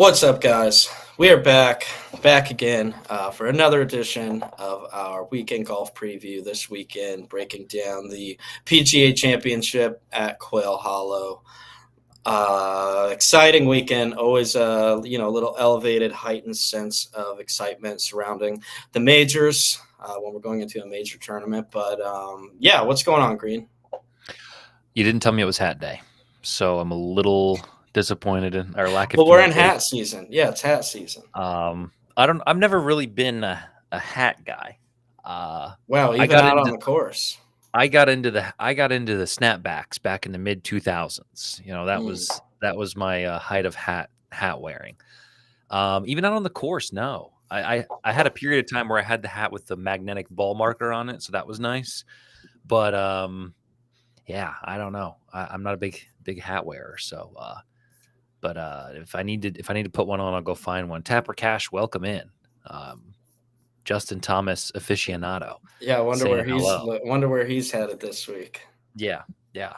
What's up, guys? We are back again for another edition of our weekend golf preview this weekend, breaking down the PGA Championship at Quail Hollow. Exciting weekend, always a little elevated, heightened sense of excitement surrounding the majors when we're going into a major tournament. But yeah, what's going on, Green? You didn't tell me it was hat day, so I'm a little disappointed in our lack of Well, we're in communication. hat season. Yeah, it's hat season. I've never really been a hat guy. Wow, I even got out on into the course. I got into the snapbacks back in the mid 2000s. Mm. That was my height of hat wearing. Even out on the course, no. I had a period of time where I had the hat with the magnetic ball marker on it, so that was nice. But yeah, I don't know. I'm not a big hat wearer, so but if I need to put one on, I'll go find one. Tapper Cash, welcome in. Justin Thomas aficionado Yeah, I wonder saying where he's hello. wonder where he's headed this week. Yeah, yeah.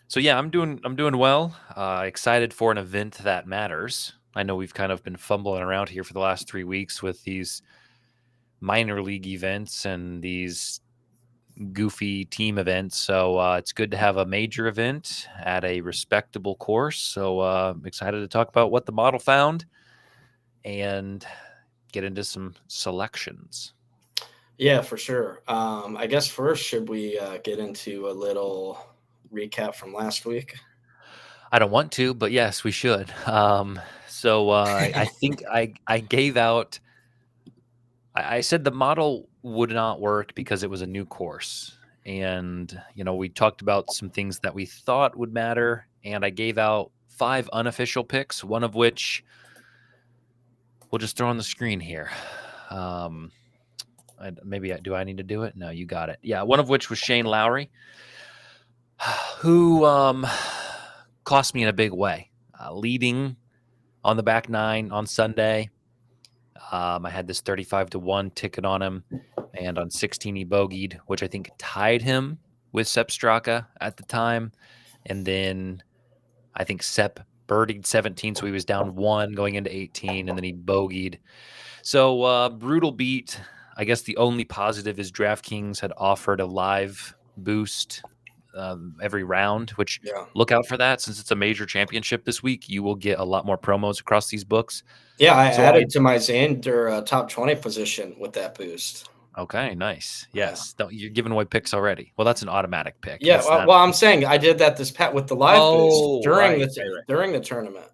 So yeah, I'm doing well. Excited for an event that matters. I know we've kind of been fumbling around here for the last 3 weeks with these minor league events and these goofy team events. So it's good to have a major event at a respectable course. So excited to talk about what the model found and get into some selections. Yeah, for sure. I guess first, should we get into a little recap from last week? I don't want to, but yes, we should. So I think I gave out. I said the model would not work because it was a new course, and we talked about some things that we thought would matter, and I gave out 5 unofficial picks, one of which we'll just throw on the screen here. Do I need to do it? No, you got it. Yeah, one of which was Shane Lowry, who cost me in a big way, leading on the back 9 on Sunday. I had this 35-1 ticket on him, and on 16 he bogeyed, which I think tied him with Sepp Straka at the time. And then I think Sepp birdied 17, so he was down 1 going into 18, and then he bogeyed. So brutal beat. I guess the only positive is DraftKings had offered a live boost every round, which Yeah, look out for that. Since it's a major championship this week, you will get a lot more promos across these books. yeah. I So I added to my Xander top 20 position with that boost. Okay, nice. Yeah, Yes. Don't, you're giving away picks already. Well, that's an automatic pick. yeah. That's Well, not. well, I'm saying I did that this pat with the live boost Oh, right, right, right. during the tournament.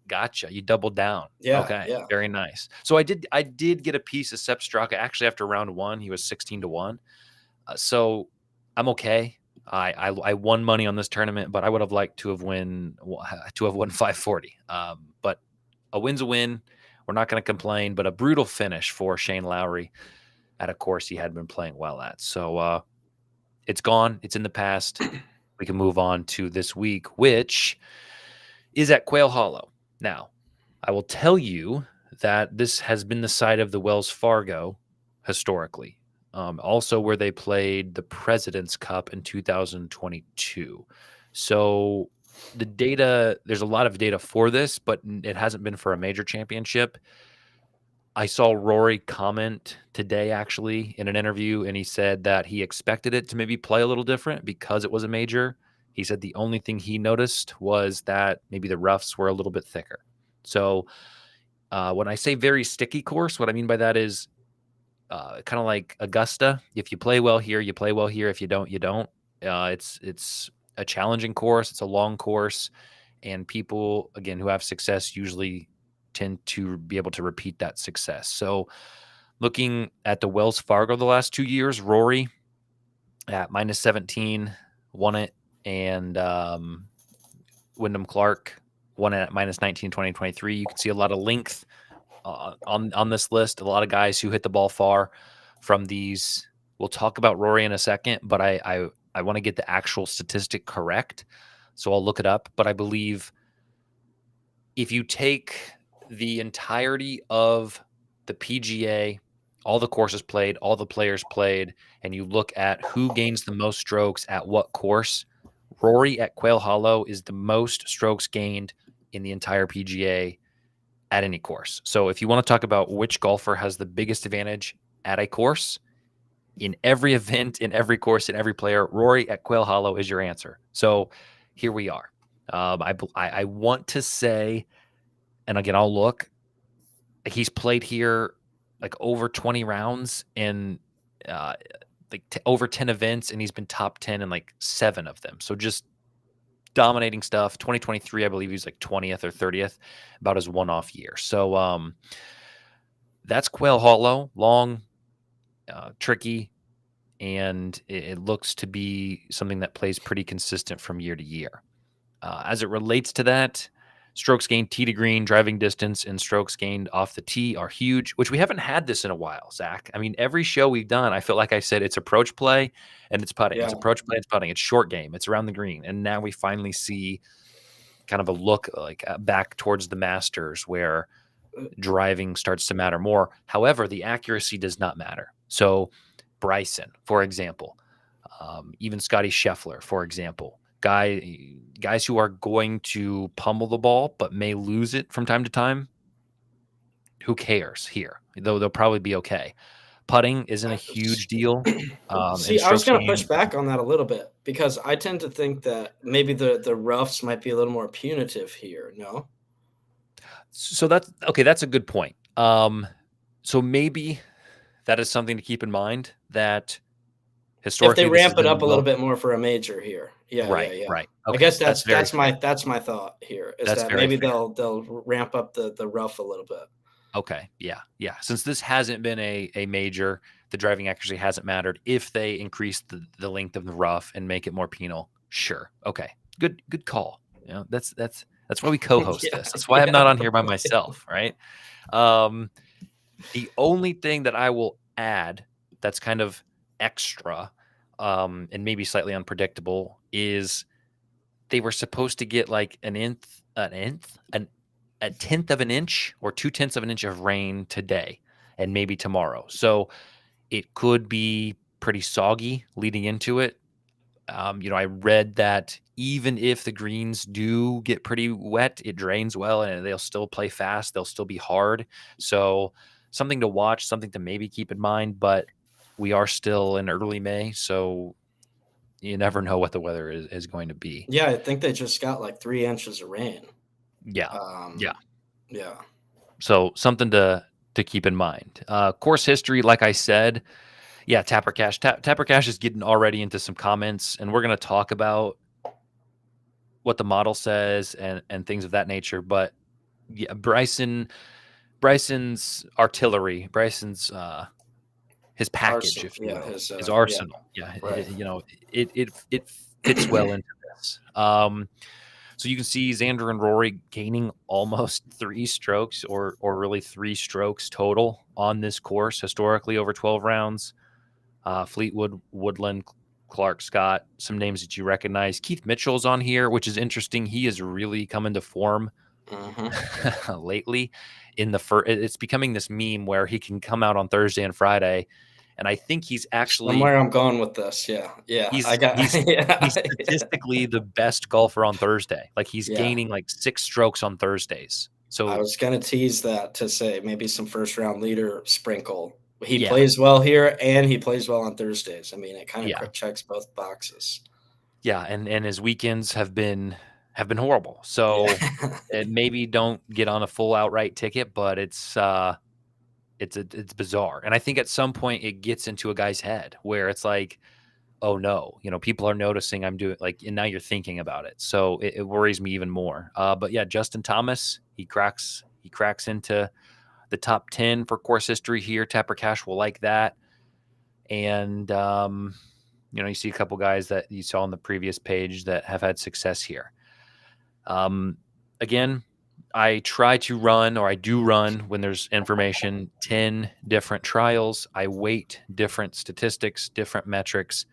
Gotcha. You doubled down. Yeah, Okay, yeah. very nice. So I did get a piece of Sepp Straka. Actually, after round 1, he was 16-1. So I'm okay. I won money on this tournament, but I would have liked to have won 540. But a win's a win. We're not going to complain. But a brutal finish for Shane Lowry at a course he had been playing well at. So it's gone. It's in the past. We can move on to this week, which is at Quail Hollow. Now, I will tell you that this has been the site of the Wells Fargo historically, also where they played the President's Cup in 2022. So there's a lot of data for this, but it hasn't been for a major championship. I saw Rory comment today, actually, in an interview, and he said that he expected it to maybe play a little different because it was a major. He said the only thing he noticed was that maybe the roughs were a little bit thicker. So when I say very sticky course, what I mean by that is kind of like Augusta. If you play well here, you play well here. If you don't, you don't. It's a challenging course. It's a long course, and people again who have success usually tend to be able to repeat that success. So looking at the Wells Fargo the last 2 years, Rory at minus 17 won it, and Wyndham Clark won it at minus 19 2023. You can see a lot of length on this list, a lot of guys who hit the ball far from these. We'll talk about Rory in a second, but I want to get the actual statistic correct, so I'll look it up. But I believe if you take the entirety of the PGA, all the courses played, all the players played, and you look at who gains the most strokes at what course, Rory at Quail Hollow is the most strokes gained in the entire PGA at any course. So if you want to talk about which golfer has the biggest advantage at a course, in every event, in every course, in every player, Rory at Quail Hollow is your answer. So here we are. I want to say, and again, I'll look. He's played here like over 20 rounds and over 10 events, and he's been top 10 in like 7 of them. So just dominating stuff. 2023, I believe he was like 20th or 30th, about his one-off year. So that's Quail Hollow, long, tricky, and it looks to be something that plays pretty consistent from year to year. As it relates to that, strokes gained tee to green, driving distance, and strokes gained off the tee are huge, which we haven't had this in a while, Zach. I mean, every show we've done, I feel like I said it's approach play and it's putting. Yeah. It's approach play, it's putting. It's short game, it's around the green. And now we finally see kind of a look like back towards the Masters where driving starts to matter more. However, the accuracy does not matter. So Bryson, for example, even Scotty Scheffler, for example, guys who are going to pummel the ball but may lose it from time to time. Who cares here? Though they'll probably be okay. Putting isn't a huge deal. See, I was going to push back on that a little bit because I tend to think that maybe the roughs might be a little more punitive here. No. So that's okay. That's a good point. So maybe that is something to keep in mind that historically if they ramp it up a little bit more for a major here. Yeah, right, yeah. right. Okay. I guess that's my thought here is that's that maybe fair. they'll ramp up the rough a little bit. Okay, yeah. Since this hasn't been a major, the driving accuracy hasn't mattered. If they increase the length of the rough and make it more penal, sure. Okay, good call. You know, that's why we co-host this. That's why I'm not on here by myself, right? The only thing that I will add that's kind of extra and maybe slightly unpredictable is they were supposed to get like a tenth of an inch or 2/10 of an inch of rain today and maybe tomorrow. So it could be pretty soggy leading into it. I read that even if the greens do get pretty wet, it drains well and they'll still play fast. They'll still be hard. So something to watch, something to maybe keep in mind, but we are still in early May. So you never know what the weather is going to be. Yeah, I think they just got like 3 inches of rain. Yeah. Yeah. Yeah. So something to keep in mind. Course history, like I said, yeah, Tapper Cash. Tapper Cash is getting already into some comments, and we're going to talk about what the model says and things of that nature. But yeah, Bryson's artillery, Bryson's his package, Arsenal. if you will, his Yeah, arsenal. Yeah, right. it fits well into this. So you can see Xander and Rory gaining almost 3 strokes or really 3 strokes total on this course historically over 12 rounds. Fleetwood, Woodland, Clark, Scott, some names that you recognize. Keith Mitchell's on here, which is interesting. He has really come into form lately. It's becoming this meme where he can come out on Thursday and Friday, and I think he's actually somewhere I'm going with this. Yeah. He's He's statistically the best golfer on Thursday. Like he's gaining like 6 strokes on Thursdays. So I was going to tease that to say maybe some first round leader sprinkle. He plays well here and he plays well on Thursdays. I mean, it kind of checks both boxes. Yeah, and his weekends have been horrible. So maybe don't get on a full outright ticket, but it's bizarre. And I think at some point it gets into a guy's head where it's like, oh no, people are noticing I'm doing and now you're thinking about it. So it worries me even more. But yeah, Justin Thomas, he cracks into the top 10 for course history here. Tapper Cash will like that. And, you see a couple guys that you saw on the previous page that have had success here. Again, I try to run, or I do run when there's information, 10 different trials. I weight different statistics, different metrics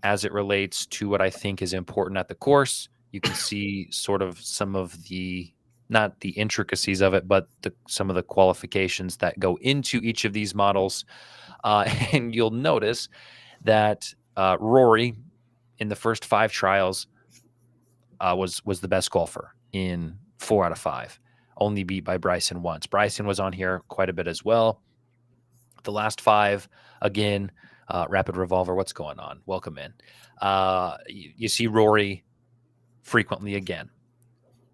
as it relates to what I think is important at the course. You can see sort of some of the, not the intricacies of it, but some of the qualifications that go into each of these models. And you'll notice that Rory, in the first 5 trials, was the best golfer in 4 out of 5. only beat by Bryson once. Bryson was on here quite a bit as well. The last 5, again, Rapid Revolver, what's going on? Welcome in. You see Rory frequently again.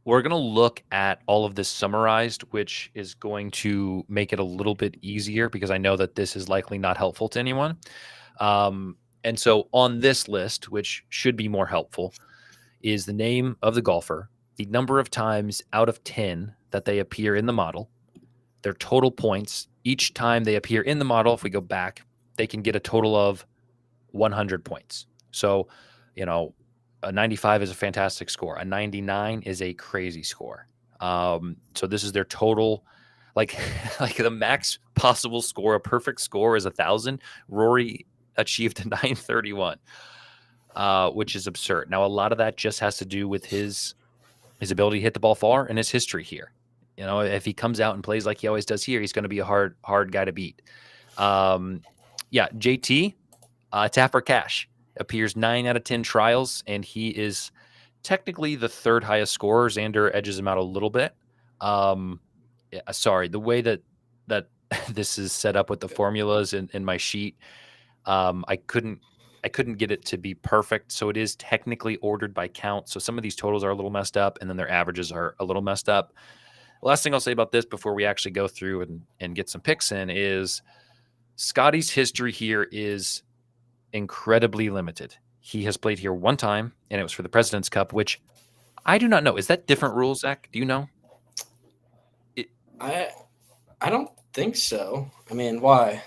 We're going to look at all of this summarized, which is going to make it a little bit easier because I know that this is likely not helpful to anyone. And so on this list, which should be more helpful, is the name of the golfer, the number of times out of 10 that they appear in the model, their total points. Each time they appear in the model, if we go back, they can get a total of 100 points. So, a 95 is a fantastic score. A 99 is a crazy score. So this is their total, like the max possible score. A perfect score is 1,000. Rory achieved a 931, which is absurd. Now, a lot of that just has to do with his ability to hit the ball far and his history here. If he comes out and plays like he always does here, he's going to be a hard guy to beat. JT, Tap for Cash, appears 9 out of 10 trials, and he is technically the 3rd highest scorer. Xander edges him out a little bit. Sorry, the way that this is set up with the formulas in my sheet, I couldn't get it to be perfect. So it is technically ordered by count. So some of these totals are a little messed up, and then their averages are a little messed up. The last thing I'll say about this before we actually go through and get some picks in is Scotty's history here is incredibly limited. He has played here 1 time, and it was for the President's Cup, which I do not know. Is that different rules, Zach? Do you know? I don't think so. I mean, why?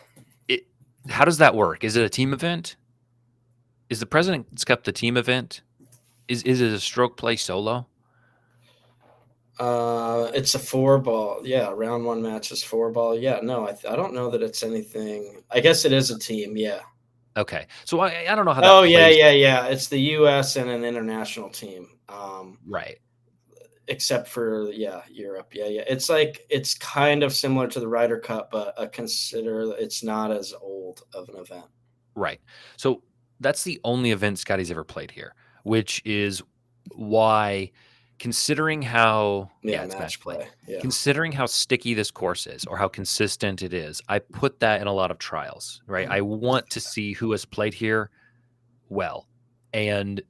How does that work? Is it a team event? Is the President's Cup the team event? Is it a stroke play solo? It's a 4-ball. Yeah, round 1 match is 4-ball. Yeah, no, I don't know that it's anything. I guess it is a team. Yeah. Okay, so I don't know how that. Oh plays. yeah. It's the U.S. and an international team. Right. Except for Europe. Yeah. It's kind of similar to the Ryder Cup, but consider it's not as old of an event. Right. So that's the only event Scotty's ever played here, which is why, considering how it's match play. Yeah. Considering how sticky this course is or how consistent it is, I put that in a lot of trials, right? I want to see who has played here well. And,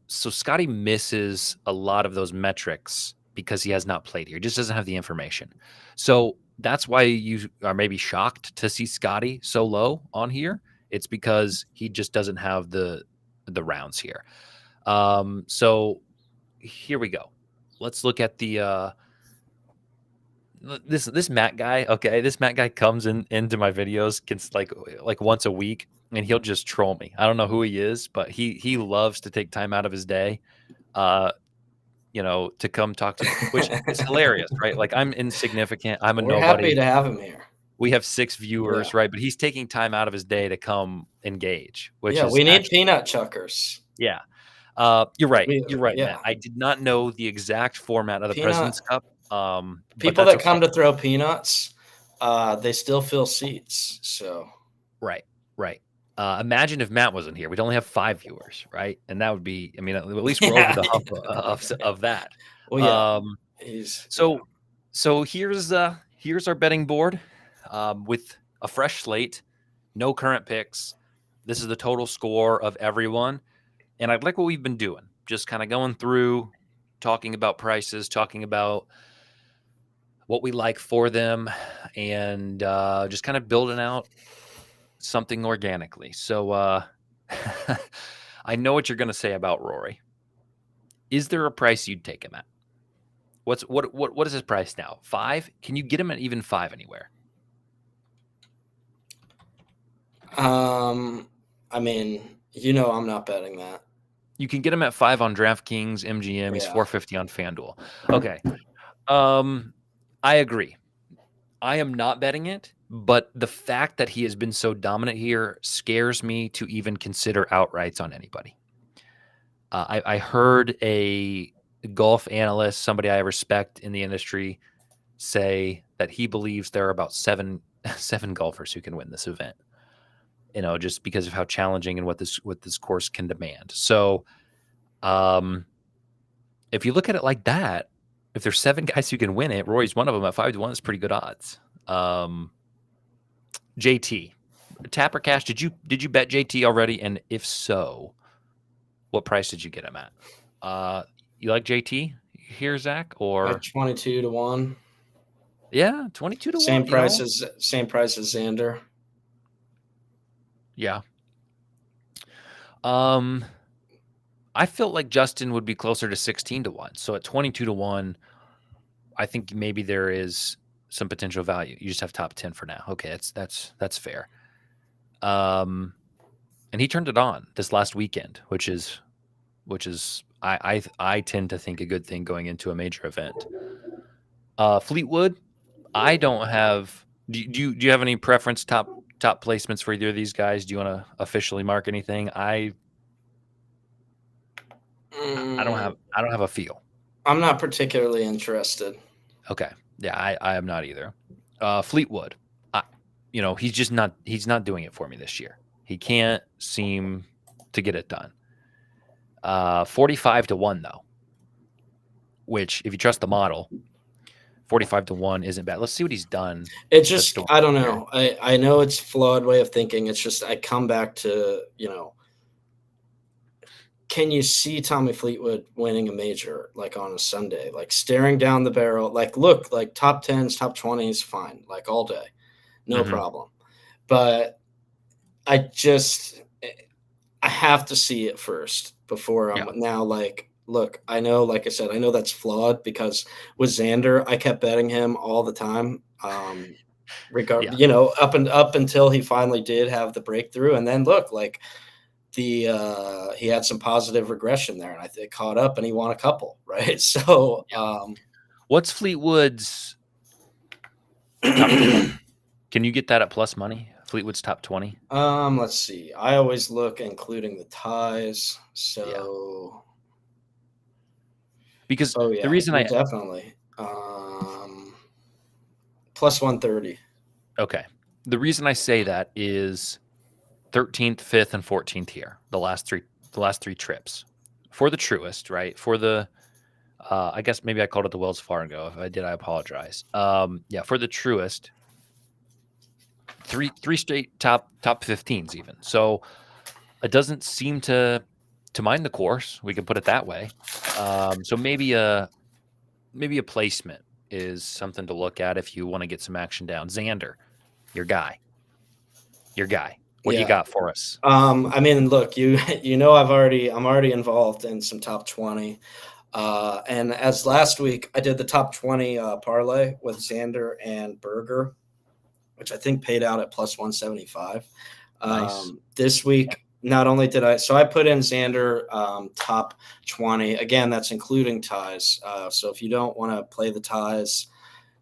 so Scotty misses a lot of those metrics because he has not played here. He just doesn't have the information. So that's why you are maybe shocked to see Scotty so low on here. It's because he just doesn't have the rounds here. So here we go. Let's look at the this Matt guy. Okay, this Matt guy comes into my videos like once a week, and he'll just troll me. I don't know who he is, but he loves to take time out of his day, to come talk to me, which is hilarious, right? Like, I'm insignificant. I'm a We're nobody. happy to have him here. We have 6 viewers, right? But he's taking time out of his day to come engage, which is we need peanut chuckers. Yeah. You're right. You're right, Matt. I did not know the exact format of the President's Cup. People that come to throw peanuts, they still fill seats. So right. Imagine if Matt wasn't here. We'd only have 5 viewers, right? And that would be, at least we're over the hump of that. Well, yeah. So here's our betting board with a fresh slate, no current picks. This is the total score of everyone. And I like what we've been doing, just kind of going through, talking about prices, talking about what we like for them, and just kind of building out something organically. So I know what you're going to say about Rory. Is there a price you'd take him at? What is his price now? 5? Can you get him at even 5 anywhere? I'm not betting that. You can get him at 5 on DraftKings, MGM. He's $450 on FanDuel. Okay. I agree. I am not betting it, but the fact that he has been so dominant here scares me to even consider outrights on anybody. I heard a golf analyst, somebody I respect in the industry, say that he believes there are about seven golfers who can win this event. Just because of how challenging and what this course can demand. So, if you look at it like that, if there's 7 guys who can win it, Rory's one of them at 5-1 is pretty good odds. JT, tap or cash? Did you bet JT already? And if so, what price did you get him at? You like JT here, Zach? Like Or 22 to 1. yeah, 22 to Same 1. price as Xander. Yeah. I felt like Justin would be closer to 16 to 1. So at 22 to 1, I think maybe there is some potential value. You just have top 10 for now. Okay, that's fair. And he turned it on this last weekend, which is I tend to think a good thing going into a major event. Fleetwood, I don't have. Do you have any preference top placements for either of these guys? Do you want to officially mark anything? I don't have a feel. I'm not particularly interested. Okay, yeah, I am not either. Fleetwood, he's not doing it for me this year. He can't seem to get it done. 45 to 1 though, which if you trust the model, 45 to 1 isn't bad. Let's see what he's done. It just, I don't know. I know it's a flawed way of thinking. It's just, I come back to, can you see Tommy Fleetwood winning a major like on a Sunday, like staring down the barrel, like look, like top 10s, top 20s, fine, like all day, no problem. But I have to see it first before I'm now like, look, I know, like I said, I know that's flawed because with Xander, I kept betting him all the time. Up until he finally did have the breakthrough. And then look, like he had some positive regression there, and I think caught up and he won a couple, right? So what's Fleetwood's top 20? Can you get that at plus money? Fleetwood's top 20? Let's see. I always look including the ties. So because the reason I definitely plus 130. Okay. The reason I say that is 13th, 5th, and 14th here, the last three trips. For the Truist, right? For the I guess maybe I called it the Wells Fargo. If I did, I apologize. For the Truist, three straight top 15s even. So it doesn't seem to mind the course. We can put it that way. So maybe a placement is something to look at if you want to get some action down. Xander, your guy. What you got for us? I mean, look, I'm already involved in some top 20. And as last week, I did the top 20 parlay with Xander and Berger, which I think paid out at plus 175. Nice. This week, not only did I put in Xander top 20. Again, that's including ties. So if you don't want to play the ties,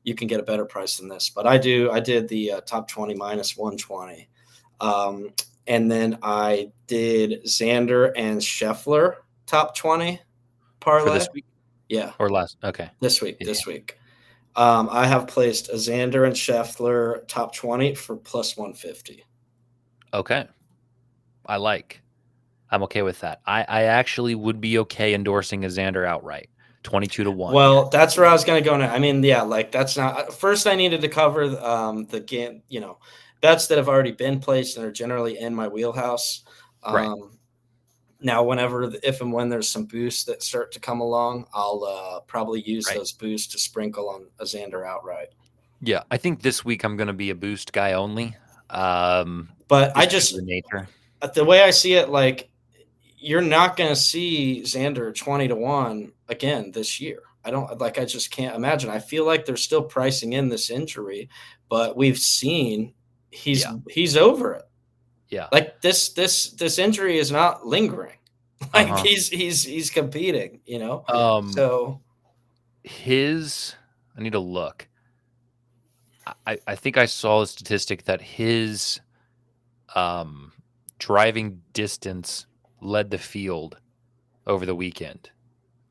you can get a better price than this. But I did the top 20 minus 120. And then I did Xander and Scheffler top 20 parlay. For this week? Yeah. Or last? Okay. This week. I have placed a Xander and Scheffler top 20 for plus 150. Okay. I'm okay with that. I actually would be okay endorsing a Xander outright. 22 to 1. Well, that's where I was going to go now. I mean, yeah, like that's not first. I needed to cover the game, bets that have already been placed and are generally in my wheelhouse. Right. Now, if and when there's some boosts that start to come along, I'll probably use those boosts to sprinkle on a Xander outright. Yeah, I think this week I'm going to be a boost guy only. But I just the way I see it, like you're not going to see Xander 20 to 1 again this year. I just can't imagine. I feel like they're still pricing in this injury, but we've seen he's over it. Yeah. Like this injury is not lingering. Like he's competing, So I need to look. I think I saw a statistic that his driving distance led the field over the weekend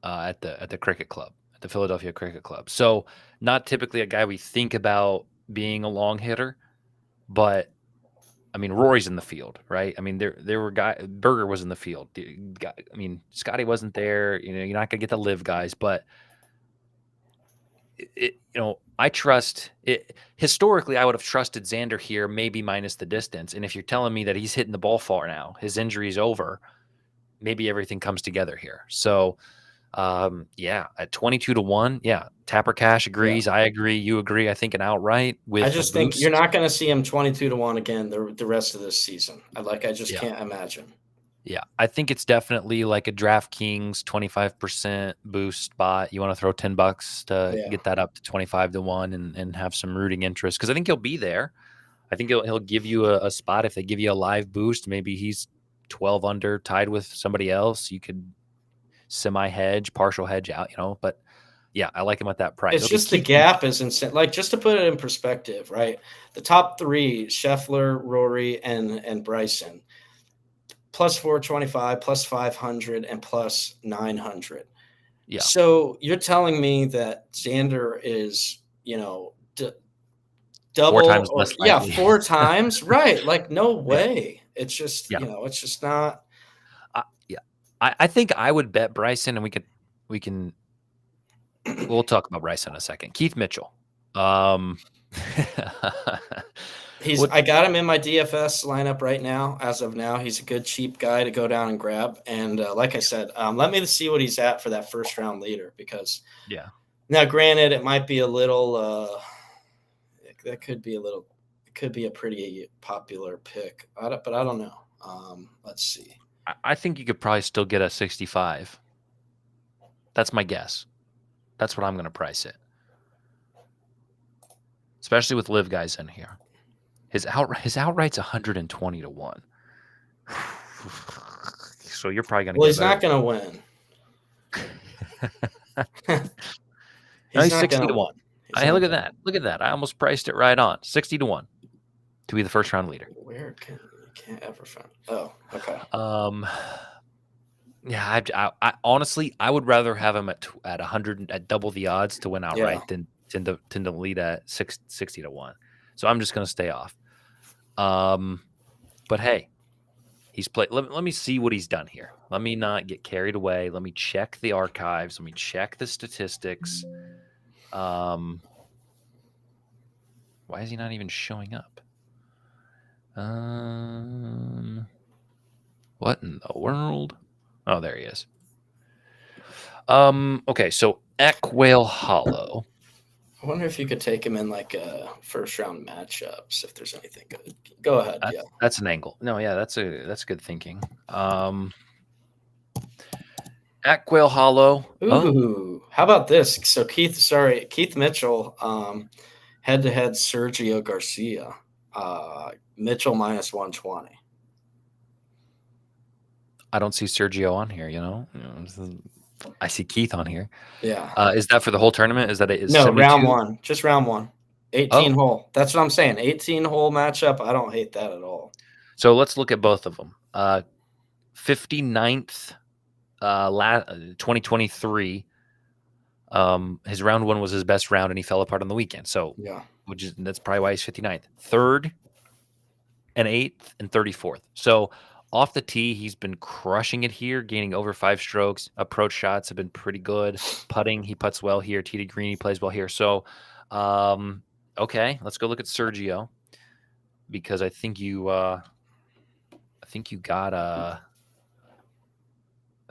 at the cricket club, at the Philadelphia Cricket Club. So not typically a guy we think about being a long hitter, but I mean, Rory's in the field, right? I mean, there were Berger was in the field. I mean, Scotty wasn't there. You're not gonna get the live guys, but I trust it. Historically, I would have trusted Xander here, maybe minus the distance. And if you're telling me that he's hitting the ball far now, his injury is over, maybe everything comes together here. So, yeah, at 22-1, yeah, Tapper Cash Yeah. agrees. I agree. You agree. I think an outright I with a just think you're boost. not going to see him 22-1 again the rest of this season. I just Yeah. can't imagine. Yeah, I think it's definitely like a DraftKings 25% boost spot. You want to throw $10 to Yeah. get that up to 25-1 and have some rooting interest because I think he'll be there. I think he'll give you a spot if they give you a live boost. Maybe he's 12 under, tied with somebody else. You could semi hedge, partial hedge out, But yeah, I like him at that price. It's Okay, just the Keith gap Mitchell. is insane. Like, just to put it in perspective, right? The top three, Scheffler, Rory, and Bryson, plus 425, plus 500, and plus 900. Yeah, So you're telling me that Xander is, four double times or, less yeah, likely. 4 times? Right. Like, no Yeah, way. It's just, yeah, it's just not. yeah. I think I would bet Bryson, and we can we'll talk about Bryson in a second. Keith Mitchell. Um, what? I got him in my DFS lineup right now. As of now, he's a good cheap guy to go down and grab. And like I said, let me see what he's at for that first round leader, because Yeah, now, granted, it might be a little. That could be a little. It could be a pretty popular pick, but I don't know. Let's see. I think you could probably still get a 65. That's my guess. That's what I'm going to price it, especially with live guys in here. His outright's 120-1. So you're probably going to Well, get a he's better. not going to win. No, He's he's not 60 going to to 1. win. He's Hey, not look at going to that. win. Look at that. I almost priced it right on. 60 to 1 to be the first round leader. Where you can't ever find? Oh, okay. Yeah, I honestly I would rather have him at 100 at double the odds to win Yeah. outright than to lead at 60 to 1. So I'm just going to stay off. But hey, he's played. Let me see what he's done here. Let me not get carried away. Let me check the archives. Let me check the statistics. Why is he not even showing up? What in the world? Oh, there he is. Okay, so at Quail Hollow. I wonder if you could take him in like first round matchups, if there's anything good. Go ahead. Yeah. That's an angle. No, yeah, that's good thinking. At Quail Hollow. Ooh, how about this? So Keith Mitchell, head to head Sergio Garcia, Mitchell minus 120. I don't see Sergio on here. I see Keith on here. Yeah. Is that for the whole tournament? Is that No, 72? round one, just round one. 18 Oh, hole. That's what I'm saying. 18 hole matchup. I don't hate that at all. so let's look at both of them. 59th, 2023. His round one was his best round, and he fell apart on the weekend. So, Yeah. that's probably why he's 59th. Third and 8th and 34th. So off the tee, he's been crushing it here, gaining over 5 strokes. Approach shots have been pretty good. Putting, he putts well here. Tee to green, he plays well here. So, okay, let's go look at Sergio, because I think you got I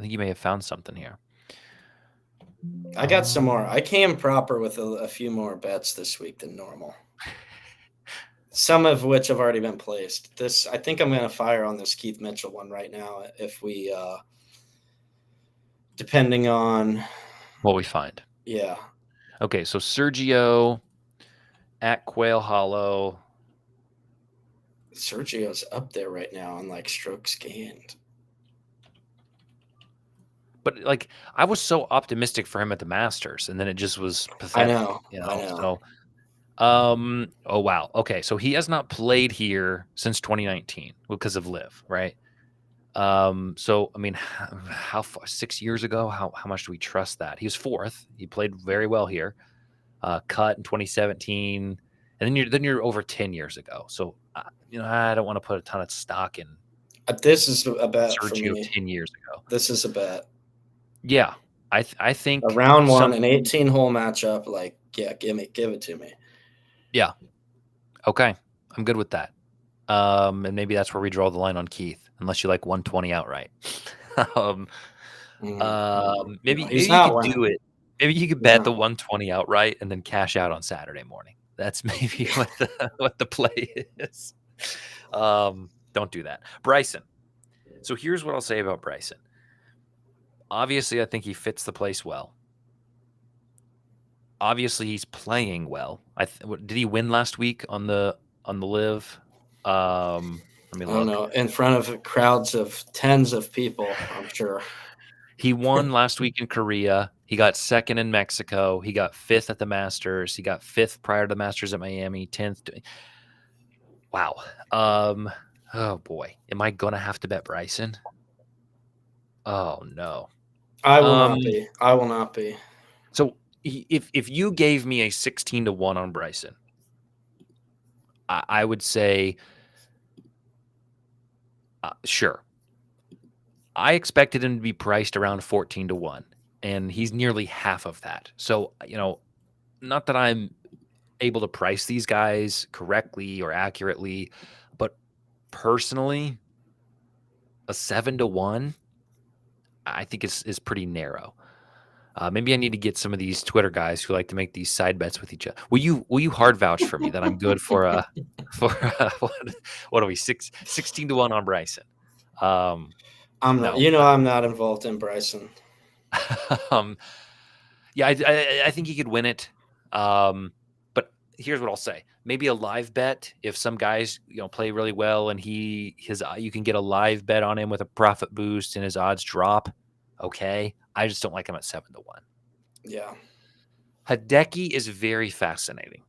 think you may have found something here. I got some more. I came proper with a few more bets this week than normal. Some of which have already been placed. I think I'm going to fire on this Keith Mitchell one right now. If we, depending on what we find. Yeah. Okay, so Sergio at Quail Hollow. Sergio's up there right now on like strokes gained. But like, I was so optimistic for him at the Masters, and then it just was pathetic. I know. So, oh wow. Okay, so he has not played here since 2019 because of live, right? So I mean, how far? 6 years ago? How much do we trust that? He was 4th. He played very well here. Cut in 2017, and then you're over 10 years ago. So I don't want to put a ton of stock in. This is a bet for Sergio me. 10 years ago. This is a bet. Yeah, I A think round one, an something. 18-hole matchup. Like, yeah, give it to me. Yeah. Okay. I'm good with that. And maybe that's where we draw the line on Keith, unless you like 120 outright. um, No, maybe he's you not could winning. do it. Maybe you could He's bet the not. 120 outright and then cash out on Saturday morning. That's maybe what the play is. Don't do that. Bryson. So here's what I'll say about Bryson. Obviously, I think he fits the place well. Obviously, he's playing well. Did he win last week on the live? Let me I don't look. know. In front of crowds of tens of people, I'm sure. He won last week in Korea. He got second in Mexico. He got fifth at the Masters. He got fifth prior to the Masters at Miami. 10th. Wow. Oh boy, am I gonna have to bet Bryson? Oh no. I will Um. not be. I will not be. So if you gave me a 16-1 on Bryson, I would say sure. I expected him to be priced around 14-1, and he's nearly half of that. So not that I'm able to price these guys correctly or accurately, but personally, a 7-1, I think is pretty narrow. Maybe I need to get some of these Twitter guys who like to make these side bets with each other. Will you hard vouch for me that I'm good for for what are we 16-1 on Bryson? I'm not. No. I'm not involved in Bryson. um, yeah, I think he could win it. But here's what I'll say: maybe a live bet if some guys play really well and you can get a live bet on him with a profit boost and his odds drop. Okay, I just don't like him at 7-1. Yeah. Hideki is very fascinating,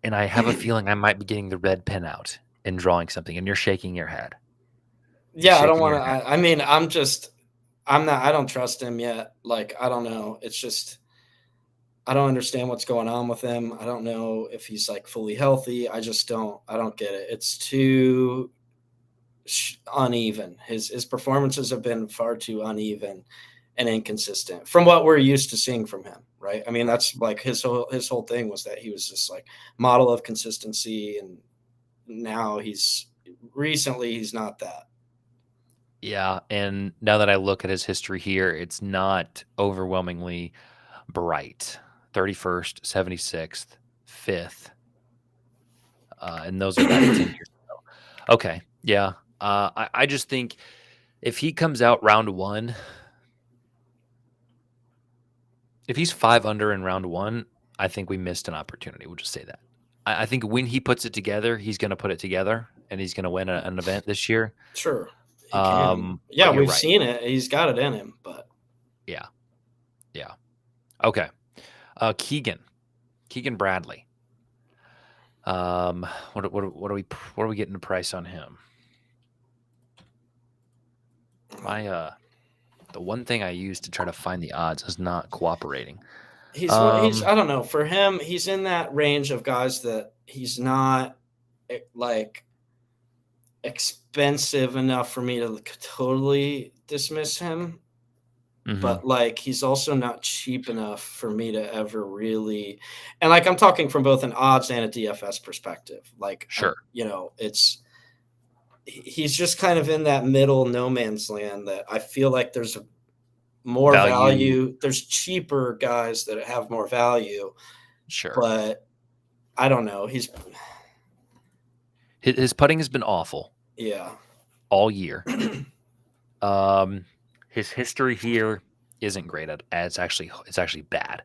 and I have a feeling I might be getting the red pen out and drawing something. And you're shaking your head. You're Yeah, I don't shaking want your to. head. I mean, I'm not. I don't trust him yet. Like, I don't know. It's just I don't understand what's going on with him. I don't know if he's like fully healthy. I just don't. I don't get it. It's too uneven. His performances have been far too uneven and inconsistent from what we're used to seeing from him, right? I mean, that's like his whole thing was that he was just like model of consistency, and now he's not that. Yeah, and now that I look at his history here, it's not overwhelmingly bright. 31st, 76th, 5th, and those are back 10 years ago. Okay, yeah. I just think if he comes out round one, if he's 5 under in round one, I think we missed an opportunity. We'll just say that. I think when he puts it together, he's going to put it together, and he's going to win an event this year. Sure, he can. But Yeah, you're we've right. seen it. He's got it in him, but Yeah, yeah. Okay. Keegan Bradley. What are we getting the price on him? The one thing I use to try to find the odds is not cooperating. he's I don't know. For him, he's in that range of guys that he's not like expensive enough for me to totally dismiss him, Mhm. but like he's also not cheap enough for me to ever really, and like I'm talking from both an odds and a DFS perspective. Like Sure. he's just kind of in that middle no man's land that I feel like there's more Value. value. There's cheaper guys that have more value, Sure. but I don't know. His putting has been awful Yeah. all year. His history here isn't great. It's actually bad.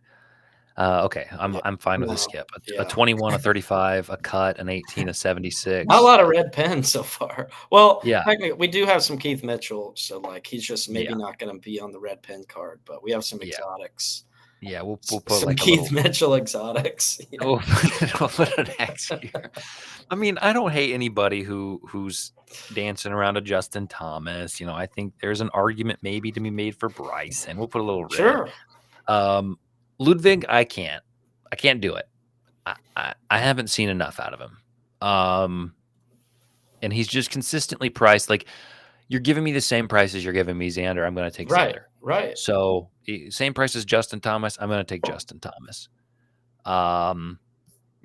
Okay, Yeah. I'm fine with a No. skip. A Yeah. 21, a 35, a cut, an 18, a Not a 76. lot of red pens so far. Well, Yeah, technically, we do have some Keith Mitchell, so like he's just maybe yeah, not going to be on the red pen card, but we have some yeah, exotics, yeah. We'll put some like a Keith little. Mitchell exotics. Yeah. We'll put an X here. I mean, I don't hate anybody who's dancing around a Justin Thomas. I think there's an argument maybe to be made for Bryson. We'll put a little red. Sure. Ludwig, I can't do it. I haven't seen enough out of him. And he's just consistently priced. Like you're giving me the same price as you're giving me Xander. I'm going to take Right, Xander. right. So same price as Justin Thomas. I'm going to take Justin Thomas.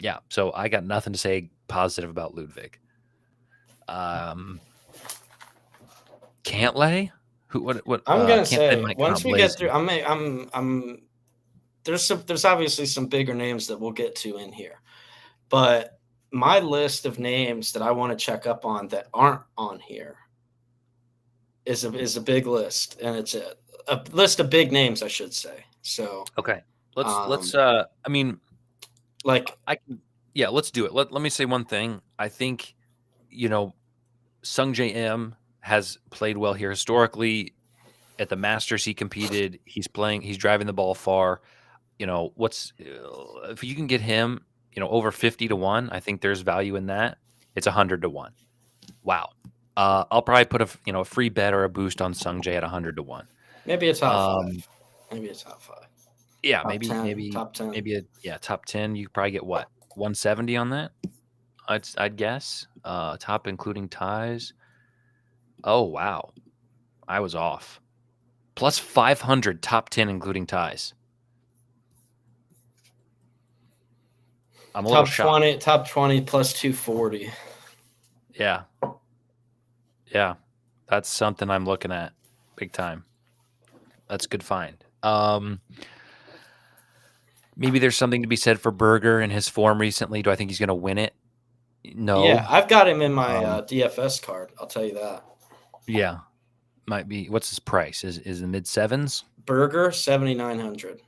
Yeah. So I got nothing to say positive about Ludwig. Cantlay? What I'm gonna Cantlay say might come once out we get blazing. through, I'm there's obviously some bigger names that we'll get to in here, but my list of names that I want to check up on that aren't on here is a big list, and it's a list of big names, I should say. So, Okay. Let's um, I mean, like, I can yeah, let's do it. Let me say one thing. I think, you know, Sung J M has played well here historically. At the Masters he competed, he's driving the ball far. You know, if you can get him, over 50 to 1, I think there's value in that. It's 100 to 1. Wow. I'll probably put a free bet or a boost on Sung J at 100 to 1. maybe a top Um, five, maybe a top five, yeah, top maybe 10, maybe top 10. maybe top 10. You could probably get what? 170 on that? I'd guess. Top including ties. Oh, wow. I was off. Plus 500 top 10 including ties. I'm a little shocked. Top 20 plus 240. Yeah. Yeah. That's something I'm looking at big time. That's a good find. Maybe there's something to be said for Berger and his form recently. Do I think he's going to win it? Yeah, No. I've got him in my Um, DFS card. I'll tell you that. yeah. Might be. What's his price? Is the mid sevens? Burger 7,900.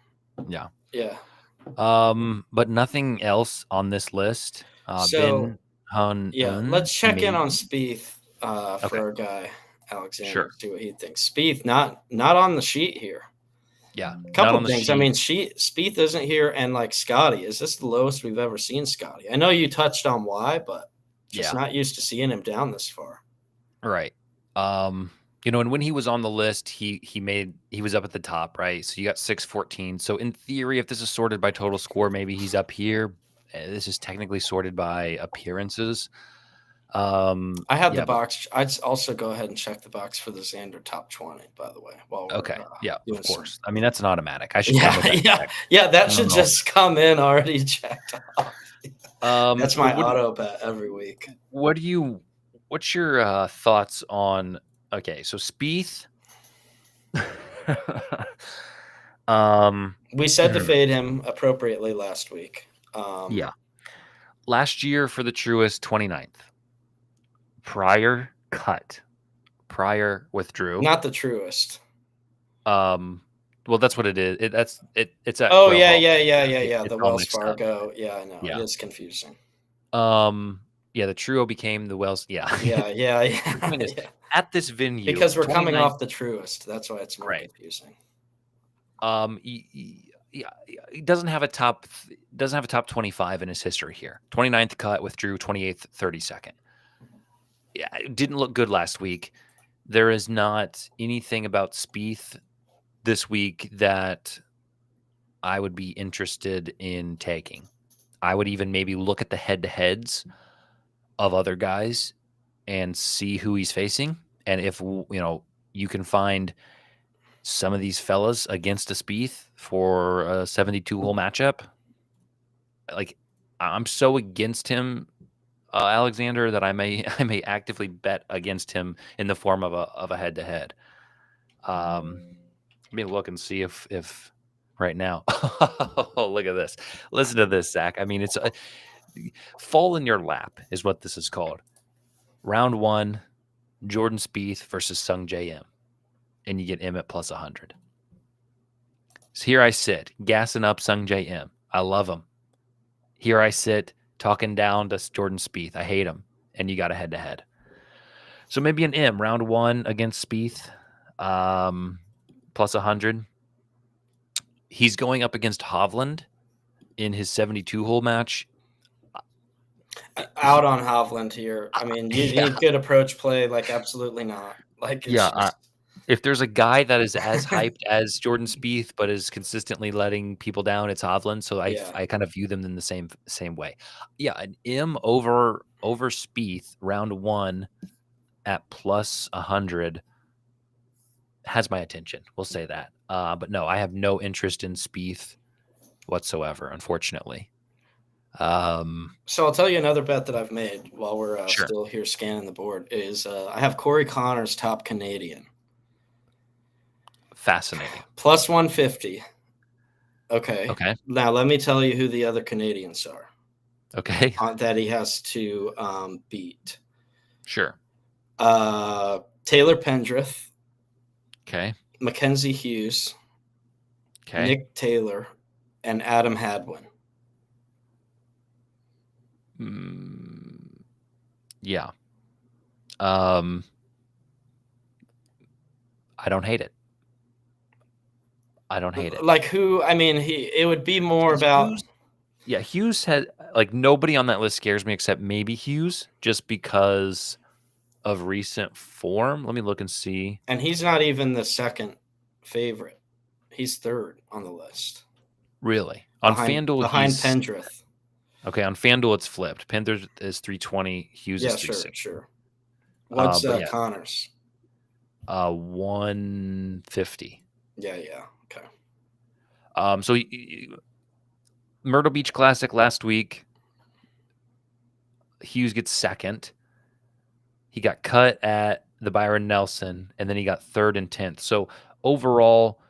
Yeah. Yeah. But nothing else on this list. So Bin Hun yeah, Un, let's check in on maybe. Spieth for Okay. our guy Alexander. Sure. See what he thinks. Spieth not on the sheet here. Yeah. Not Couple on the things. I sheet. mean, Spieth isn't here, and like Scotty, is this the lowest we've ever seen Scotty? I know you touched on why, but just Yeah. not used to seeing him down this far. Right. And when he was on the list, he was up at the top, right? So you got 614. So in theory, if this is sorted by total score, maybe he's up here. This is technically sorted by appearances. I had the Yeah, but box. I'd also go ahead and check the box for the Xander top 20, by the way, while we're okay. Yeah, doing of course. I mean, that's an automatic. I should come Yeah, with that yeah, check. yeah. That I don't should know. just come in already checked off. That's But my auto bet every week. what's your thoughts on okay, so Spieth We said to hmm, fade him appropriately last week. yeah. Last year for the Truist 29th. Prior cut. Prior withdrew. Not the truest. Well, that's what it is. It's at Oh Quail yeah, Hollow. yeah, yeah, Yeah, yeah, yeah. it's The all Wells mixed up. Fargo. Yeah, I know. It Yeah. is confusing. Yeah, the Truo became the Wells. Yeah. Yeah, yeah, The point yeah, is, yeah. at this venue, Because we're coming 29th, off the truest. That's why it's more right. confusing. He doesn't have a top 25 in his history here. 29th cut, withdrew 28th, 32nd. Yeah, it didn't look good last week. There is not anything about Spieth this week that I would be interested in taking. I would even maybe look at the head-to-heads of other guys and see who he's facing. And if you can find some of these fellas against a Spieth for a 72-hole matchup, like I'm so against him, Alexander, that I may I may actively bet against him in the form of a head-to-head. Let me look and see if right now. Oh, look at this! Listen to this, Zach. I mean, it's fall in your lap is what this is called. Round 1, Jordan Spieth versus Sung J M, and you get M at plus 100. So here I sit, gassing up Sung J M. I love him. Here I sit, talking down to Jordan Spieth. I hate him, and you got a head-to-head. So maybe an M, round 1 against Spieth, plus 100. He's going up against Hovland in his 72-hole match. Out on Hovland here. I mean, you Yeah, need good approach play. Like, absolutely not. Like, it's yeah. just If there's a guy that is as hyped as Jordan Spieth, but is consistently letting people down, it's Hovland. So yeah. I kind of view them in the same way. Yeah, an M over Spieth round 1 at plus 100 has my attention. We'll say that. But no, I have no interest in Spieth whatsoever, unfortunately. So I'll tell you another bet that I've made while we're Sure. still here scanning the board is I have Corey Connors top Canadian. Fascinating. Plus 150. Okay. Okay. Now let me tell you who the other Canadians are Okay. that he has to beat. Sure. Taylor Pendrith, Okay. Mackenzie Hughes, Okay. Nick Taylor, and Adam Hadwin. Yeah. I don't hate it. Like who? I mean, it would be more about. Hughes had like nobody on that list scares me except maybe Hughes, just because of recent form. Let me look and see. And he's not even the second favorite. He's third on the list. Really? On FanDuel, behind Pendrith. Okay, on FanDuel it's flipped. Pendrith is 320, Hughes is 360. Sure. What's Connors? 150. Yeah. Okay. So Myrtle Beach Classic last week, Hughes gets second. He got cut at the Byron Nelson, and then he got third and 10th. So overall,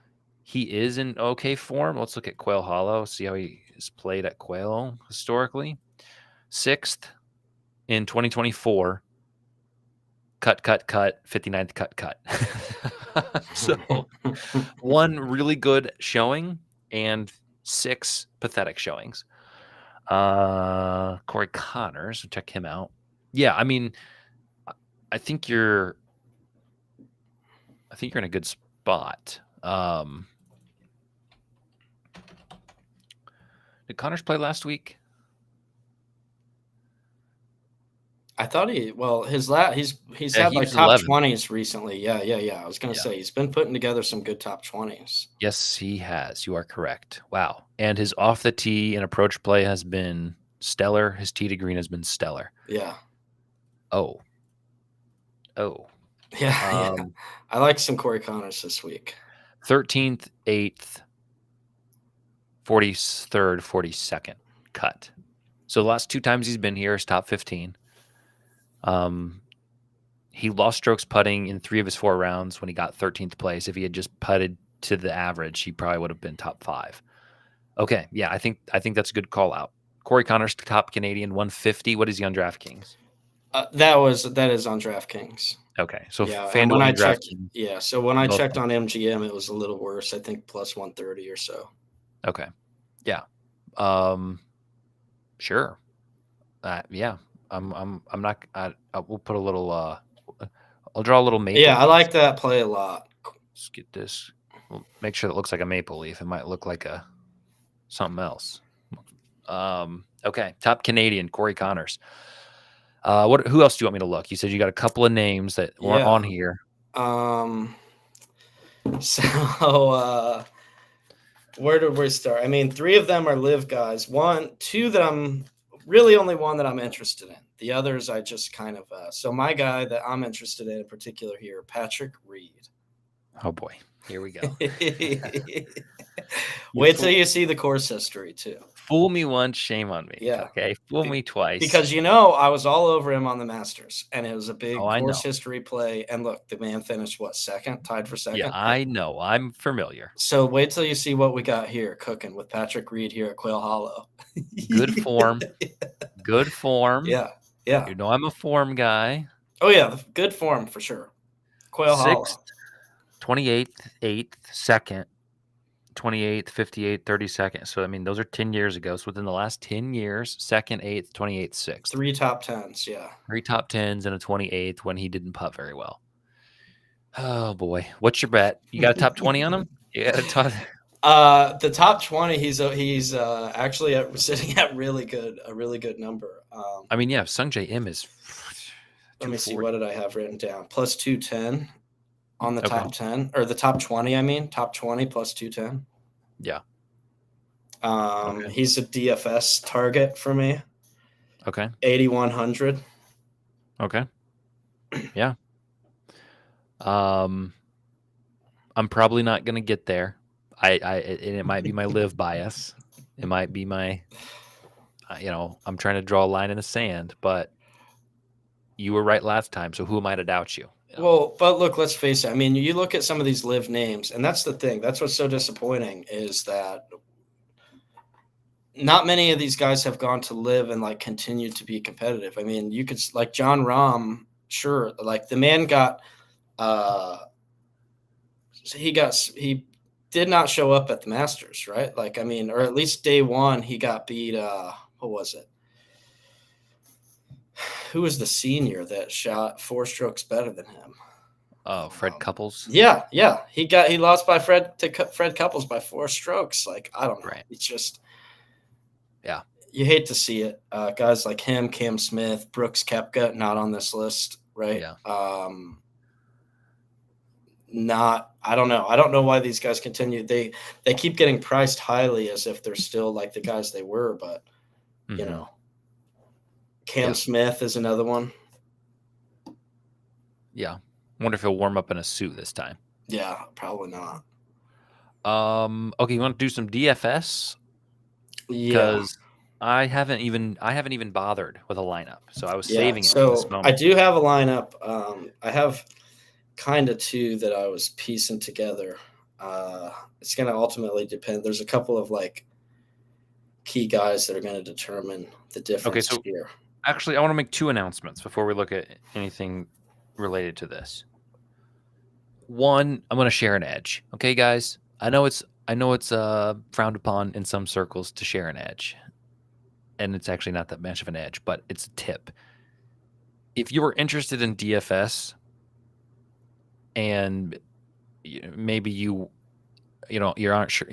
he is in okay form. Let's look at Quail Hollow, see how he is played at Quail historically. 6th in 2024. Cut, 59th cut. So one really good showing and 6 pathetic showings. Corey Connors, check him out. Yeah, I mean, I think you're in a good spot. Did Connors play last week? I thought he's had like top 20s recently. Yeah. I was going to say he's been putting together some good top 20s. Yes, he has. You are correct. Wow. And his off the tee and approach play has been stellar. His tee to green has been stellar. Yeah. Oh. Yeah. I like some Corey Connors this week. 13th, 8th, 43rd, 42nd cut. So the last 2 times he's been here is top 15. He lost strokes putting in 3 of his 4 rounds when he got 13th place. If he had just putted to the average, he probably would have been top 5. Okay, yeah, I think that's a good call out. Corey Connors, top Canadian, 150. What is he on DraftKings? That is on DraftKings. Okay, so FanDuel when I checked, so when I checked on MGM, it was a little worse. I think plus 130 or so. Okay, yeah, sure, yeah. I'm not. We'll put a little. I'll draw a little maple. Yeah, I like that play a lot. Let's get this. We'll make sure it looks like a maple leaf. It might look like something else. Okay, top Canadian, Corey Connors. Who else do you want me to look? You said you got a couple of names that weren't on here. So where did we start? I mean, 3 of them are live guys. 2 that I'm really only one that I'm interested in. The others I just kind of so my guy that I'm interested in particular here, Patrick Reed. Oh boy, here we go. Wait till you see the course history too. Fool me once, shame on me. Yeah. Okay. Fool me twice. Because I was all over him on the Masters, and it was a big course know. history play. And look, the man finished second, tied for second. Yeah, I know. I'm familiar. So wait till you see what we got here cooking with Patrick Reed here at Quail Hollow. Good form. Good form. Yeah. You know I'm a form guy. Oh yeah, good form for sure. Quail Hollow. 28th, 8th, 2nd, 28th, 58th, 32nd. So I mean, those are 10 years ago. So within the last 10 years, 2nd, 8th, 28th, 6th. 3 top 10s, yeah. 3 top 10s and a 28th when he didn't putt very well. Oh boy, what's your bet? You got a top 20 on him? Yeah, the top 20. He's actually sitting at a really good number. I mean, yeah, Sungjae Im is. Let me see. What did I have written down? Plus 210 on the top 10 or the top 20. I mean, top 20 plus 210. Yeah. He's a DFS target for me. Okay. 8,100. Okay. Yeah. I'm probably not going to get there. And it might be my live bias. It might be my, I'm trying to draw a line in the sand, but you were right last time. So who am I to doubt you? Well, but look, let's face it. I mean, you look at some of these live names, and that's the thing. That's what's so disappointing is that not many of these guys have gone to live and like continue to be competitive. I mean, you could like John Rahm, sure, like the man got uh he did not show up at the Masters, right? Like I mean, or at least day one he got beat what was it? Who was the senior that shot 4 strokes better than him? Fred Couples. Yeah. He lost by Fred Couples by 4 strokes. Like I don't know. Right. It's just Yeah. you hate to see it. Guys like him, Cam Smith, Brooks Koepka, not on this list, right? Yeah. Not. I don't know. I don't know why these guys continue. They keep getting priced highly as if they're still like the guys they were, but you know, Cam Smith is another one. Yeah. Wonder if he'll warm up in a suit this time. Yeah, probably not. Okay, you want to do some DFS? Because I haven't even bothered with a lineup, so I was saving it for this moment. I do have a lineup. I have kind of two that I was piecing together. It's going to ultimately depend. There's a couple of like key guys that are going to determine the difference here. Actually, I want to make 2 announcements before we look at anything related to this. One, I'm going to share an edge. Okay, guys? I know it's frowned upon in some circles to share an edge. And it's actually not that much of an edge, but it's a tip. If you are interested in DFS and maybe you aren't sure,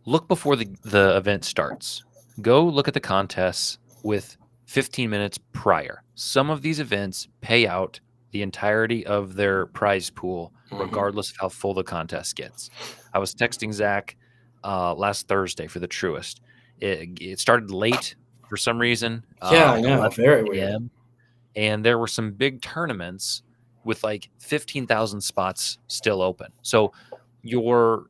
look before the event starts. Go look at the contests with 15 minutes prior. Some of these events pay out the entirety of their prize pool, regardless of how full the contest gets. I was texting Zach last Thursday for the Truest. It started late for some reason. Yeah, I know. Very weird. And there were some big tournaments with like 15,000 spots still open. So you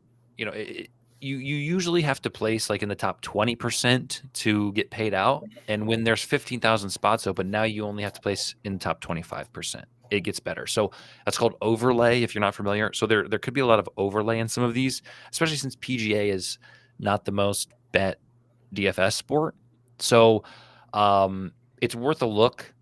usually have to place like in the top 20% to get paid out. And when there's 15,000 spots open, now you only have to place in the top 25%. It gets better. So that's called overlay if you're not familiar. So there could be a lot of overlay in some of these, especially since PGA is not the most bet DFS sport. So it's worth a look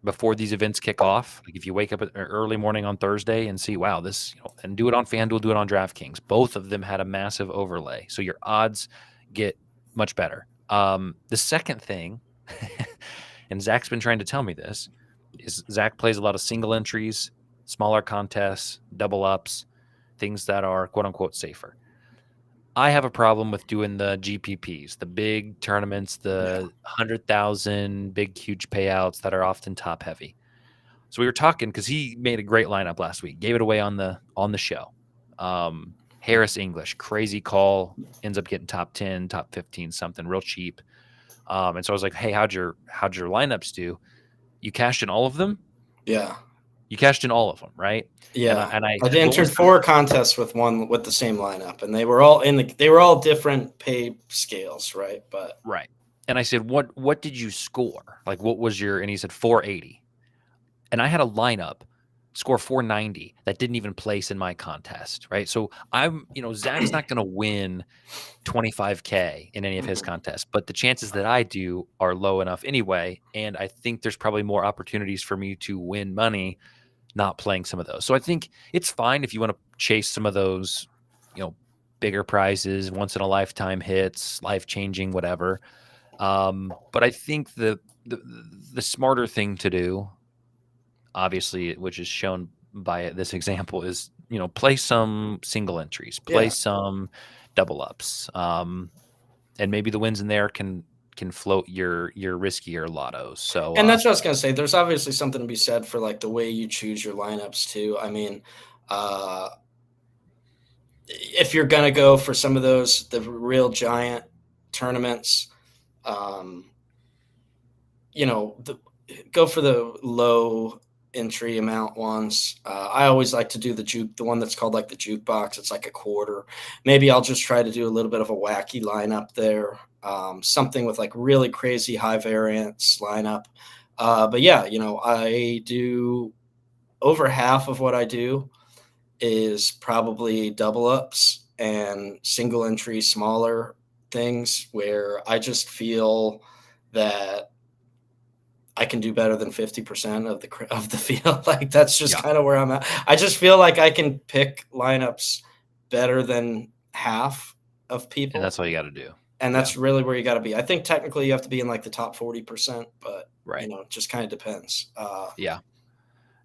before these events kick off. Like if you wake up at early morning on Thursday and see, wow, this, and do it on FanDuel, do it on DraftKings. Both of them had a massive overlay. So your odds get much better. The second thing, and Zach's been trying to tell me this, is Zach plays a lot of single entries, smaller contests, double ups, things that are quote unquote safer. I have a problem with doing the GPPs, the big tournaments, the 100,000 big, huge payouts that are often top heavy. So we were talking because he made a great lineup last week, gave it away on the show. Harris English, crazy call, ends up getting top 10, top 15, something real cheap. And so I was like, hey, how'd your lineups do? You cashed in all of them? Yeah. You cashed in all of them, right? Yeah, and I entered 4 contests with the same lineup, and they were all different pay scales, right? But right. And I said, what did you score? Like, what was your? And he said 480. And I had a lineup score 490 that didn't even place in my contest, right? So Zach's not going to win 25K in any of his contests, but the chances that I do are low enough anyway. And I think there's probably more opportunities for me to win money not playing some of those. So I think it's fine if you want to chase some of those, bigger prizes, once in a lifetime hits, life-changing, whatever. But I think the smarter thing to do, obviously, which is shown by this example, is play some single entries, play some double ups, and maybe the wins in there can float your riskier lottos. So and that's what I was gonna say. There's obviously something to be said for like the way you choose your lineups too. I mean, if you're gonna go for some of the real giant tournaments, go for the low entry amount ones. I always like to do the one that's called like the jukebox. It's like a quarter. Maybe I'll just try to do a little bit of a wacky lineup there. Something with like really crazy high variance lineup. But yeah, I do over half of what I do is probably double ups and single entry smaller things where I just feel that I can do better than 50% of the field. Like that's just Yeah. kind of where I'm at. I just feel like I can pick lineups better than half of people. And that's all you got to do. And that's really where you got to be. I think technically you have to be in like the top 40%, but it just kind of depends. Yeah.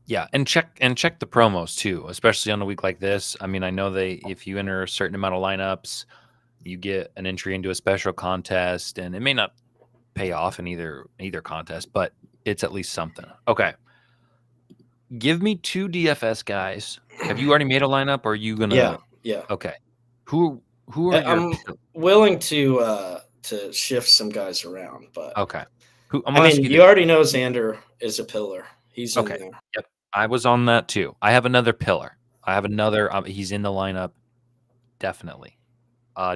Yeah, and check the promos too, especially on a week like this. I mean, I know if you enter a certain amount of lineups, you get an entry into a special contest, and it may not pay off in either contest, but it's at least something. Okay, give me 2 DFS guys. Have you already made a lineup, or are you gonna? Yeah. Okay, who are your? I'm willing to shift some guys around, but Okay, who? I'm I gonna ask mean, you you this. already know Xander is a pillar. He's in Okay, there. yep, I was on that too. I have another pillar. I have another. He's in the lineup, definitely.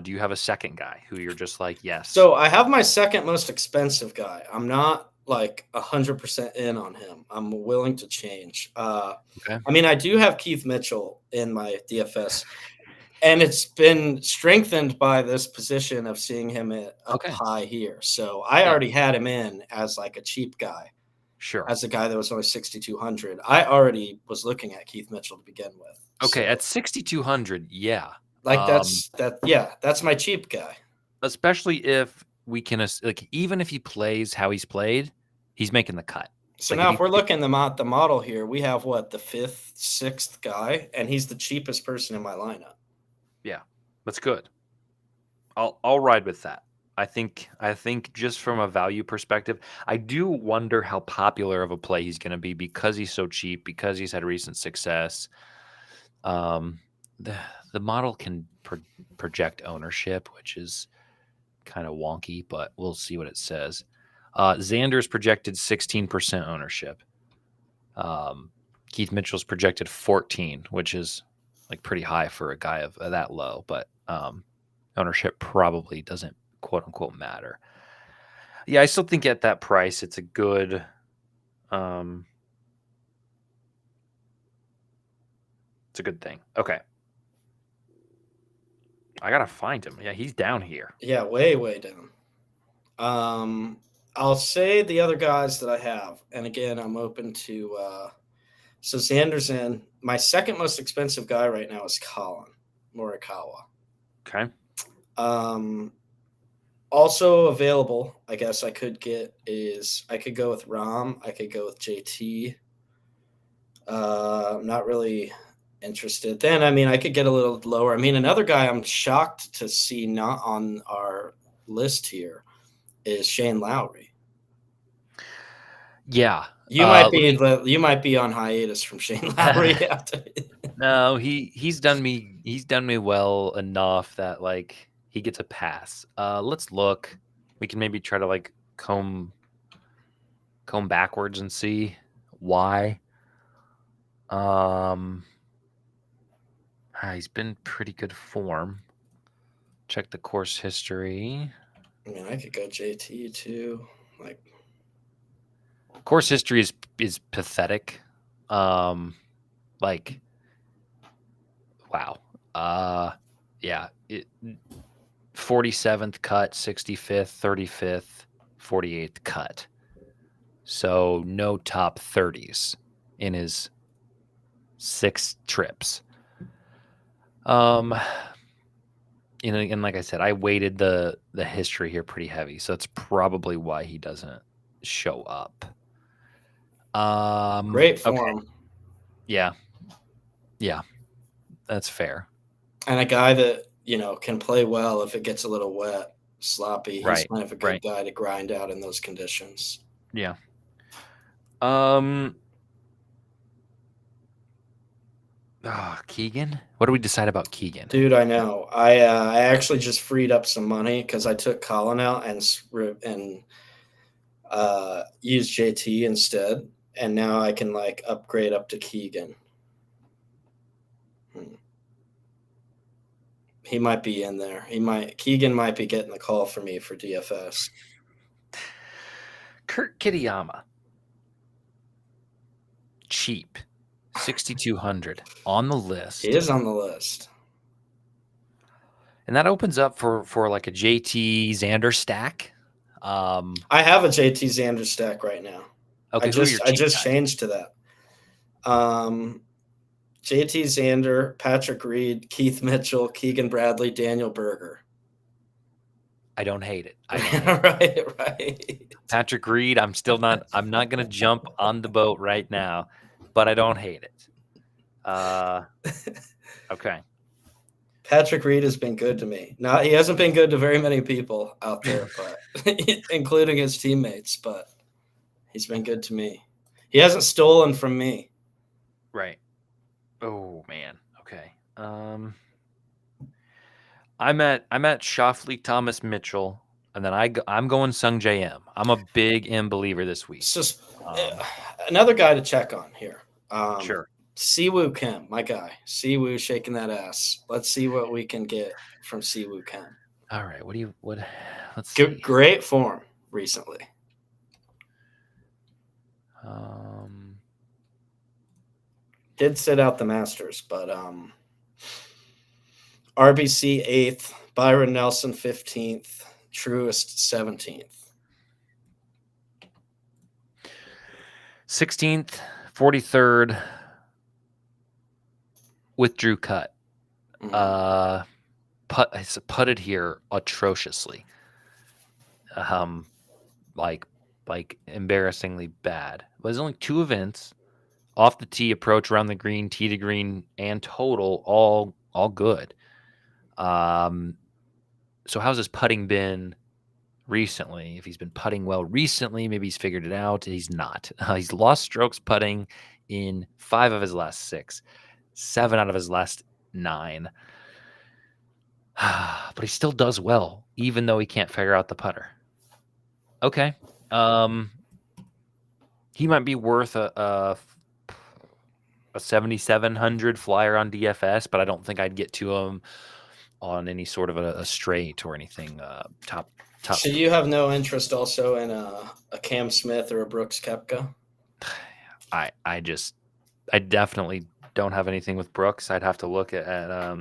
Do you have a second guy who you're just like, yes? So I have my second most expensive guy. I'm not like 100% in on him. I'm willing to change. Okay. I mean, I do have Keith Mitchell in my DFS, and it's been strengthened by this position of seeing him up high here. So I already had him in as like a cheap guy. Sure. As a guy that was only 6,200. I already was looking at Keith Mitchell to begin with. Okay, So, at 6,200, yeah. like that's my cheap guy. Especially if we can like even if he plays how he's played, he's making the cut. So like now if we're looking at the model here, we have what, the 5th, 6th guy, and he's the cheapest person in my lineup. Yeah. That's good. I'll ride with that. I think just from a value perspective, I do wonder how popular of a play he's going to be because he's so cheap, because he's had recent success. The model can project ownership, which is kind of wonky, but we'll see what it says. Xander's projected 16% ownership. Keith Mitchell's projected 14, which is like pretty high for a guy of that low, but ownership probably doesn't quote unquote matter. Yeah, I still think at that price, it's a good, it's a good thing. Okay. I gotta find him. Yeah, he's down here. Yeah, way, way down. I'll say the other guys that I have, and again, I'm open to. So Xander's in. My second most expensive guy right now is Colin Morikawa. Okay. Also available, I guess I could go with Rom. I could go with JT. I'm not really interested. Then, I mean, I could get a little lower. I mean, another guy I'm shocked to see not on our list here is Shane Lowry. Yeah. You might be on hiatus from Shane Lowry. No, he's done me well enough that like he gets a pass. Let's look. We can maybe try to like comb backwards and see why. He's been pretty good form. Check the course history. I mean, I could go JT too. Like, course history is pathetic. Like, wow. Yeah. 47th cut, 65th, 35th, 48th cut. So no top 30s in his 6 trips. And like I said, I weighted the history here pretty heavy, so that's probably why he doesn't show up. Great form. Okay. Yeah, that's fair. And a guy that can play well if it gets a little wet, sloppy. Right. He's kind of a good guy to grind out in those conditions. Yeah. Keegan? What do we decide about Keegan? Dude, I know. I actually just freed up some money because I took Colin out and used JT instead. and now I can upgrade up to Keegan. He might be in there. Keegan might be getting the call for me for DFS. Kurt Kitayama. Cheap. 6,200 on the list. He is on the list. And that opens up for like a JT Xander stack. I have a JT Xander stack right now. Okay, I just changed to that. JT Xander, Patrick Reed, Keith Mitchell, Keegan Bradley, Daniel Berger. I don't hate it. Right. Patrick Reed, I'm not going to jump on the boat right now, but I don't hate it. Okay. Patrick Reed has been good to me. Now, he hasn't been good to very many people out there, but including his teammates, but he's been good to me. He hasn't stolen from me. Right. Oh man. Okay. I'm at Shoffley, Thomas Mitchell, and then I'm going Sung J M. I'm a big M believer this week. It's just another guy to check on here. Sure. Siwoo Kim, my guy. Siwoo shaking that ass. Let's see what we can get from Siwoo Kim. All right. Let's see. Great form recently. Did sit out the Masters, but RBC 8th, Byron Nelson 15th, Truist 17th. 16th, 43rd with Drew Cut. Putted here atrociously. Like embarrassingly bad. But there's only 2 events. Off the tee, approach, around the green, tee to green, and total, all good. So how's his putting been recently? If he's been putting well recently, maybe he's figured it out. He's not. He's lost strokes putting in 5 of his last 6, 7 out of his last 9. But he still does well, even though he can't figure out the putter. Okay. He might be worth a 7,700 flyer on DFS, but I don't think I'd get to him on any sort of a straight or anything top. So you have no interest also in a Cam Smith or a Brooks Koepka? I definitely don't have anything with Brooks. I'd have to look at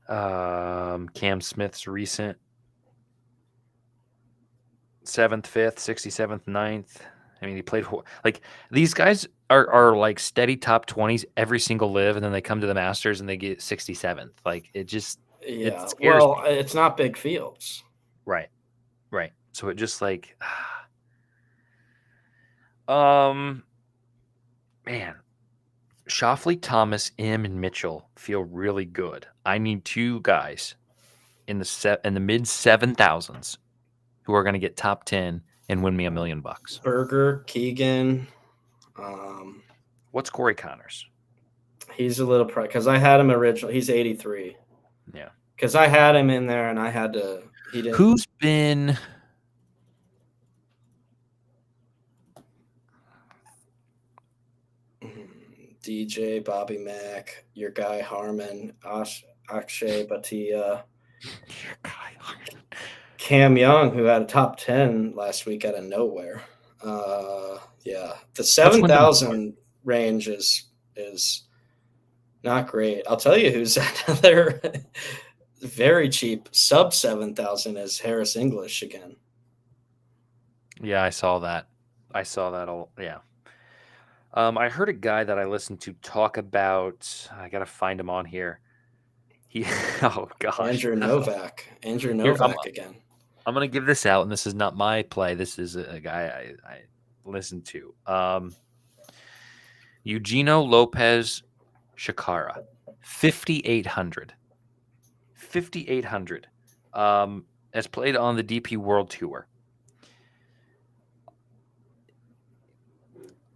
Cam Smith's recent 7th, 5th, 67th, 9th. I mean, he played like these guys are like steady top 20s every single live, and then they come to the Masters and they get 67th. Like it just it scares me. It's not big fields. Right. So it just like man, Shoffley, Thomas, M, and Mitchell feel really good. I need 2 guys in the mid 7,000s who are going to get top 10 and win me $1 million. Berger, Keegan. What's Corey Connors? He's a little because I had him originally. He's 83. Yeah. Because I had him in there and I had to. He didn't. Who's been? DJ, Bobby Mack, your guy Harmon, Akshay Bhatia, Cam Young, who had a top 10 last week out of nowhere. Yeah, the 7,000 range is not great. I'll tell you who's another very cheap sub 7,000 is Harris English again. Yeah, I saw that. Yeah. I heard a guy that I listened to talk about. I gotta find him on here. Oh gosh, Andrew Novak again. I'm gonna give this out, and this is not my play. This is a guy I listened to. Eugenio Lopez Shakara, 5,800. 5,800. Has played on the DP World Tour.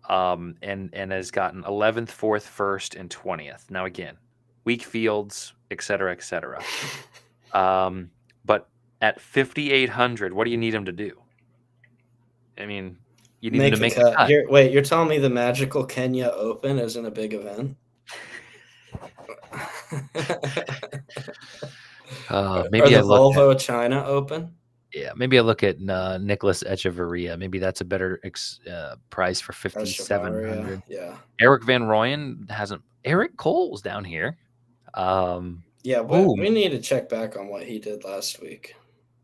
And has gotten 11th, 4th, 1st, and 20th. Now again, weak fields, et cetera, et cetera. But at 5,800, what do you need him to do? I mean, You needed to a make the cut. cut. Wait, you're telling me the magical Kenya Open isn't a big event? Or Maybe I the look at Volvo China Open? maybe I look at Nicholas Echeverria. Maybe that's a better price for Echevarria, 5,700. yeah. Eric Van Rooyen hasn't. Eric Cole's down here. Yeah, Oh, we need to check back on what he did last week.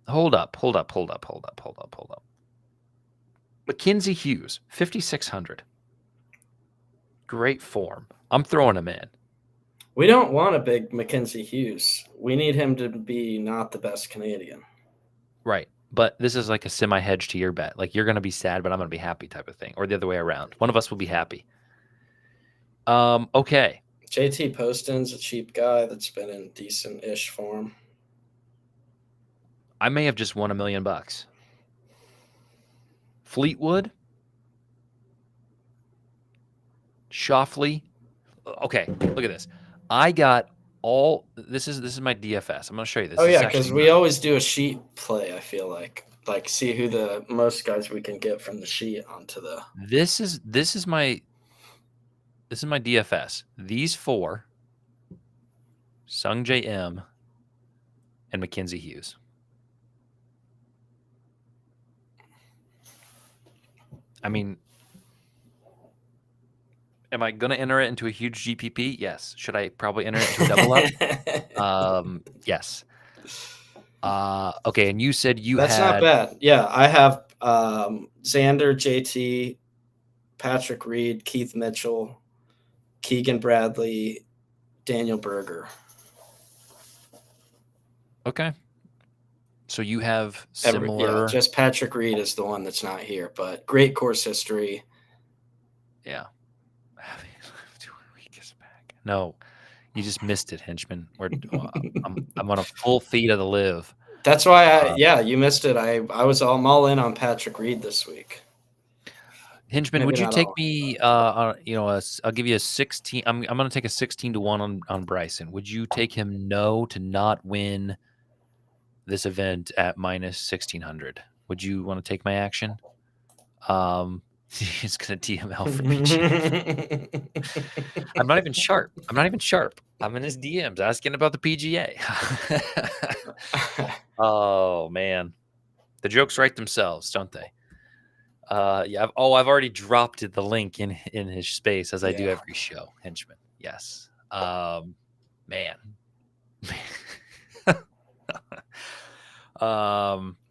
hold up. Mackenzie Hughes, 5,600. Great form. I'm throwing him in. We don't want a big Mackenzie Hughes. We need him to be not the best Canadian. Right. But this is like a semi-hedge to your bet. Like, you're going to be sad, but I'm going to be happy type of thing. Or the other way around. One of us will be happy. Okay. JT Poston's a cheap guy that's been in decent-ish form. I may have just won $1 million. Fleetwood. Shoffley. Okay, look at this. I got all this is my DFS. I'm going to show you this. Oh This is yeah, because actually we always do a sheet play. I feel like see who the most guys we can get from the sheet onto the. This is my DFS. These four: Sung J M and Mackenzie Hughes. I mean, am I going to enter it into a huge GPP? Yes. Should I probably enter it into a double up? Yes. Okay, and you said That's not bad. Yeah, I have Xander, JT, Patrick Reed, Keith Mitchell, Keegan Bradley, Daniel Berger. Okay. So you have similar. Just Patrick Reed is the one that's not here, but great course history. Yeah. No, you just missed it, henchman. I'm on a full feed of the live. That's why you missed it. I'm all in on Patrick Reed this week. Henchman, would you take me? I'll give you a 16. I'm going to take a 16-1 on Bryson. Would you take him to not win this event at minus 1,600? Would you want to take my action? He's going to TML for PGA. I'm not even sharp. I'm in his DMs asking about the PGA. Oh man, the jokes write themselves, don't they? Yeah. I've already dropped the link in his space as I do every show. Henchman. Yes. Man.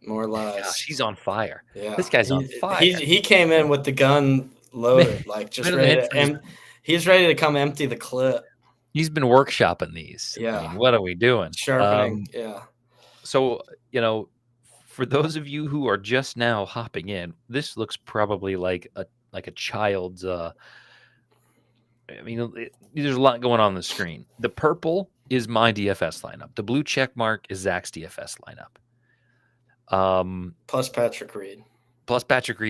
More lies. Gosh, he's on fire. Yeah, this guy's on fire. He came in with the gun loaded, like just ready to, and he's ready to come empty the clip. He's been workshopping these. Yeah. I mean, what are we doing? Sharpening. Yeah. So, for those of you who are just now hopping in, this looks probably like a child's. There's a lot going on the screen. The purple is my DFS lineup. The blue check mark is Zach's DFS lineup. Plus Patrick Reed.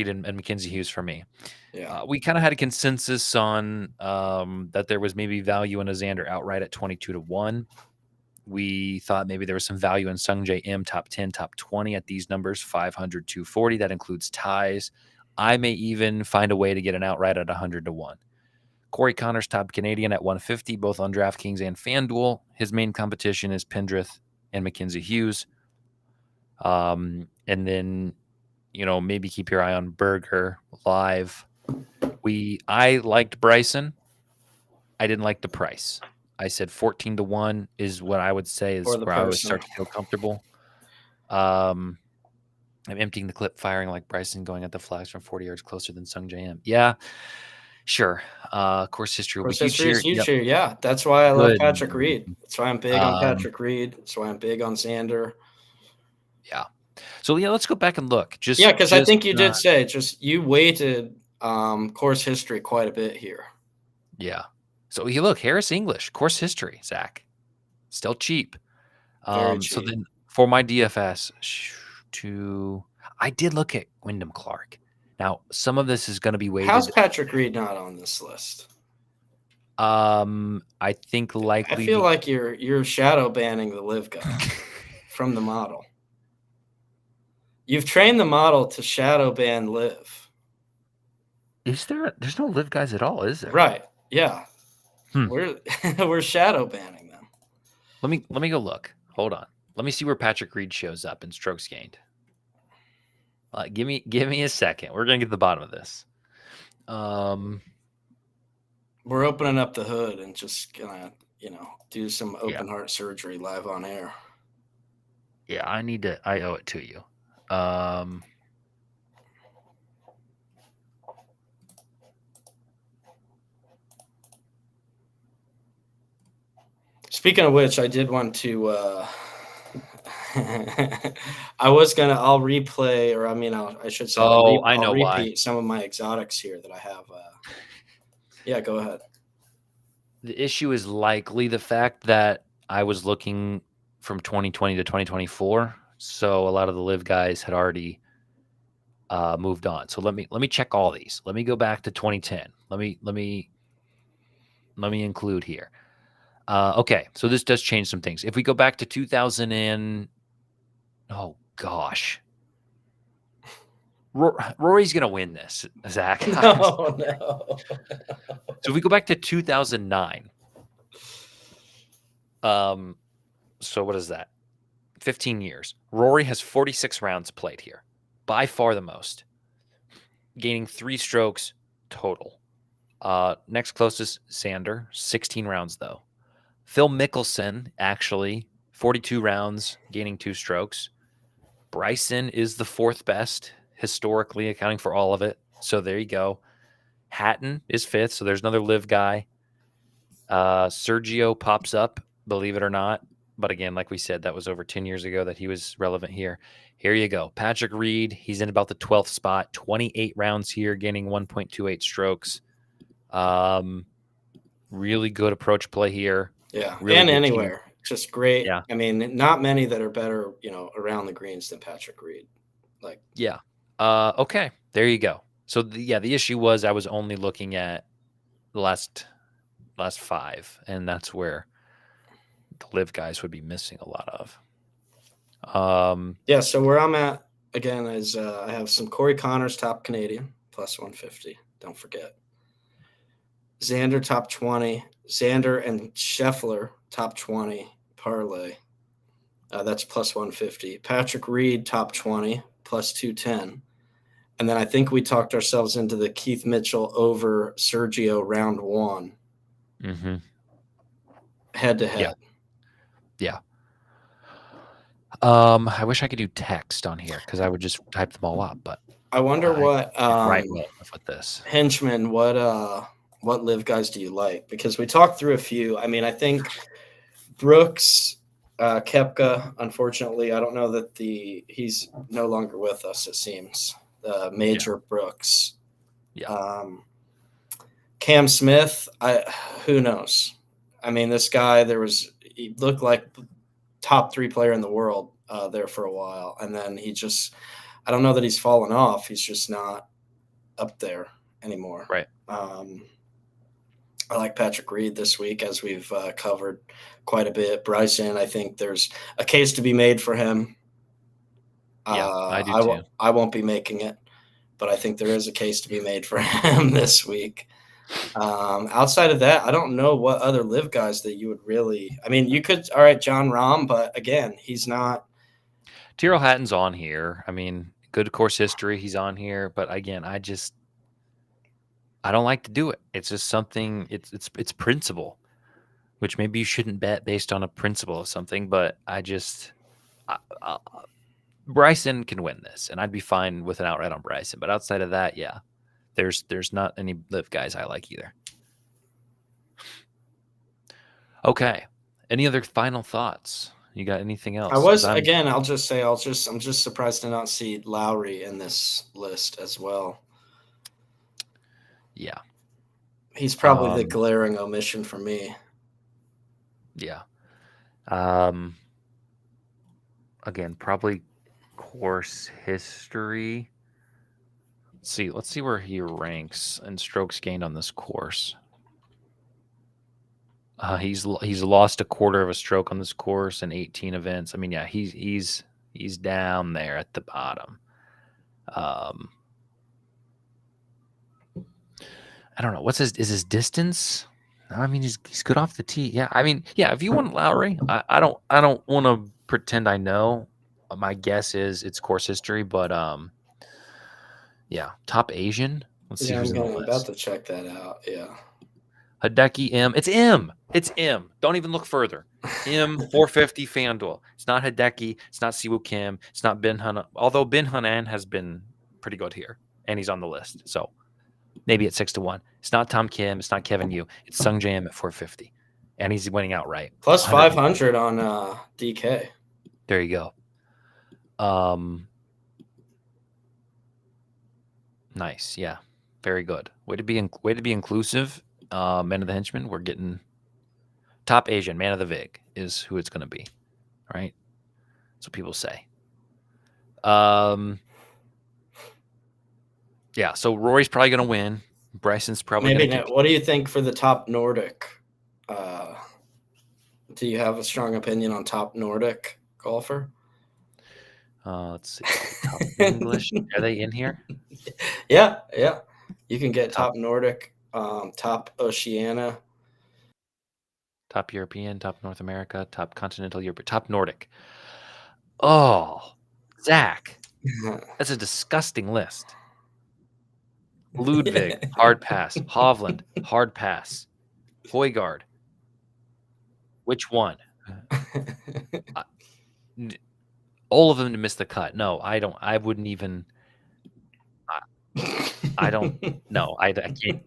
And Mackenzie Hughes for me. Yeah. We kind of had a consensus on that there was maybe value in a Xander outright at 22-1. We thought maybe there was some value in Sung J M top 10, top 20 at these numbers, 500, 240. That includes ties. I may even find a way to get an outright at 100-1. Corey Connors, top Canadian at 150, both on DraftKings and FanDuel. His main competition is Pendrith and Mackenzie Hughes. And then, maybe keep your eye on Berger live. I liked Bryson. I didn't like the price. I said 14-1 is what I would say is where I would start to feel comfortable. I'm emptying the clip, firing like Bryson, going at the flags from 40 yards closer than Sung J M. Yeah, sure. Course history will be huge here. Yeah, that's why I love Patrick Reed. That's why I'm big on Patrick Reed. That's why I'm big on Xander. Yeah. So let's go back and look. Because I think you did say you weighted course history quite a bit here. Yeah. So you look, Harris English course history, Zach, still cheap. Very cheap. So then for my DFS, I did look at Wyndham Clark. Now some of this is going to be weighted. How's Patrick Reed not on this list? I think likely. I feel like you're shadow banning the live guy from the model. You've trained the model to shadow ban live. Is there? There's no live guys at all, is there? Right. Yeah. Hmm. We're we're shadow banning them. Let me go look. Hold on. Let me see where Patrick Reed shows up in strokes gained. Give me a second. We're gonna get to the bottom of this. We're opening up the hood and just gonna, do some Yeah, open heart surgery live on air. yeah. I owe it to you. Um, Speaking of which, I did want to. I'll replay, or I mean, I should say, oh, I I'll know why. repeat some of my exotics here that I have. Yeah, go ahead. The issue is likely the fact that I was looking from 2020 to 2024, so a lot of the live guys had already moved on. So let me check all these. Let me go back to 2010. Let me include here. Okay, so this does change some things. If we go back to 2000 and oh gosh, Rory's gonna win this, Zach. No, no. So if we go back to 2009, so what is that? 15 years. Rory has 46 rounds played here, by far the most, gaining 3 strokes total. Next closest, Xander, 16 rounds though. Phil Mickelson, actually, 42 rounds, gaining 2 strokes. Bryson is the 4th best historically, accounting for all of it. So there you go. Hatton is 5th, so there's another live guy. Sergio pops up, believe it or not. But again, like we said, that was over 10 years ago that he was relevant here. Here you go. Patrick Reed, he's in about the 12th spot, 28 rounds here, gaining 1.28 strokes. Really good approach play here. Yeah, Really and good team. anywhere, just great. Yeah. I mean, not many that are better, around the greens than Patrick Reed. Like, Yeah. Okay. There you go. So the issue was I was only looking at the last 5, and that's where the live guys would be missing a lot of. yeah. So where I'm at again is I have some Corey Connors top Canadian plus 150. Don't forget. Xander top 20. Xander and Scheffler top 20 parlay. That's plus 150. Patrick Reed top 20 plus 210. And then I think we talked ourselves into the Keith Mitchell over Sergio round 1 Mm-hmm. head to Yeah. head. Yeah. I wish I could do text on here because I would just type them all up, but I wonder I what can't write well enough with this. Henchman, what live guys do you like? Because we talked through a few. I mean, I think Brooks, Koepka, unfortunately, I don't know that he's no longer with us, it seems. Major Brooks. Yeah. Cam Smith, who knows? I mean, this guy, he looked like top 3 player in the world there for a while, and then I don't know that he's fallen off. He's just not up there anymore. Right. I like Patrick Reed this week, as we've covered quite a bit. Bryson, I think there's a case to be made for him. Yeah, I do too. I won't be making it, but I think there is a case to be made for him this week. Outside of that, I don't know what other live guys that you would really. I mean, you could. All right, John Rahm, but again, he's not. Tyrrell Hatton's on here. I mean, good course history. He's on here, but again, I don't like to do it. It's just something. It's principle, which maybe you shouldn't bet based on a principle of something. But Bryson can win this, and I'd be fine with an outright on Bryson. But outside of that, yeah, there's not any live guys I like either. Okay. Any other final thoughts? You got anything else? I'll just say I'm just surprised to not see Lowry in this list as well. Yeah. He's probably the glaring omission for me. Yeah. Again, probably course history. Let's see where he ranks in strokes gained on this course. He's lost a quarter of a stroke on this course in 18 events. I mean, yeah, he's down there at the bottom. I don't know. Is his distance? I mean, he's good off the tee. Yeah, I mean, yeah. If you want Lowry, I don't want to pretend I know. My guess is it's course history, but yeah, top Asian. Let's see Yeah, who's in the I'm about list. to check that out. Yeah. Hideki M. It's M. It's M. Don't even look further. M 450 FanDuel. It's not Hideki. It's not Siwoo Kim. It's not Ben Hun. Although Ben Hanan has been pretty good here, and he's on the list. So maybe at 6-1. It's not Tom Kim. It's not Kevin Yu. It's Sung Jam at 450, and he's winning outright. Plus 100. 500 on DK. There you go. Nice. Yeah. Very good. Way to be inclusive. Men of the Henchman. We're getting top Asian man of the Vig is who it's going to be. Right. That's what people say. Yeah. So Rory's probably going to win. Bryson's probably Maybe going to not. What do you think for the top Nordic? Do you have a strong opinion on top Nordic golfer? let's see. Top English. Are they in here? Yeah. You can get top Nordic, top Oceania, top European, top North America, top continental Europe, top Nordic. Oh, Zach, that's a disgusting list. Ludwig, hard pass. Hovland, hard pass. Højgaard. Which one? All of them to miss the cut. No, I don't. I wouldn't even. I don't. No, I can't.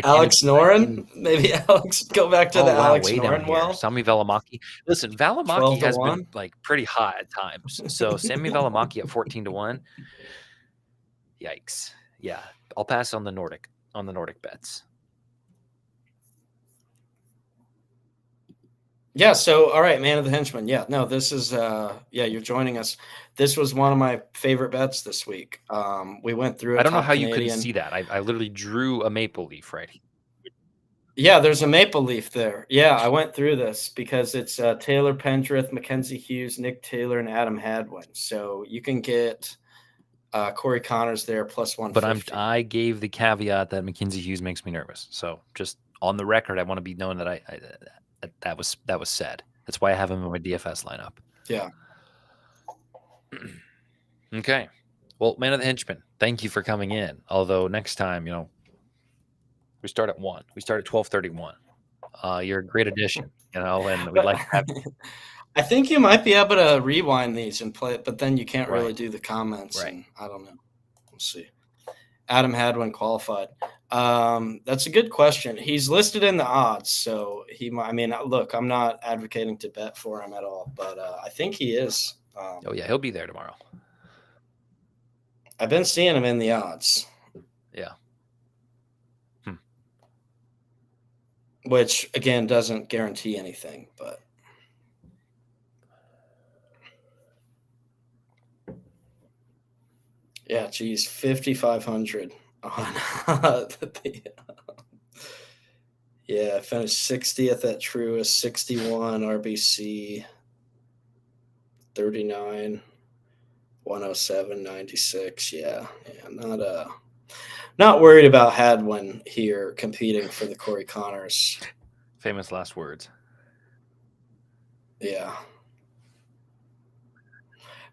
Alex Noren? Maybe Alex. Go back to the Alex Noren well. Sami Välimäki. Listen, Välimäki has been like pretty hot at times. So Sami Välimäki at 14-1. Yikes. Yeah, I'll pass on the Nordic bets. Yeah, so all right, man of the Henchman. Yeah, no, this is you're joining us. This was one of my favorite bets this week. We went through it. I don't know how you couldn't see that. I literally drew a maple leaf right here. Yeah, there's a maple leaf there. Yeah, I went through this because it's Taylor Pendrith, Mackenzie Hughes, Nick Taylor, and Adam Hadwin. So you can get Corey Connors there plus 150. But I gave the caveat that Mackenzie Hughes makes me nervous. So just on the record, I want to be known that that was said. That's why I have him in my DFS lineup. Yeah. Okay. Well, man of the Henchman, thank you for coming in. Although next time, we start at 1. We start at 12:31. You're a great addition, and we'd like to have you. I think you might be able to rewind these and play it, but then you can't really do the comments. Right. And I don't know. We'll see. Adam Hadwin qualified. That's a good question. He's listed in the odds, so look, I'm not advocating to bet for him at all, but I think he is. He'll be there tomorrow. I've been seeing him in the odds. Yeah. Which, again, doesn't guarantee anything, but. Yeah, geez, 5,500 on yeah, finished 60th at Truist, 61 RBC, 39, 107, 96. Yeah, not worried about Hadwin here competing for the Corey Connors. Famous last words. Yeah.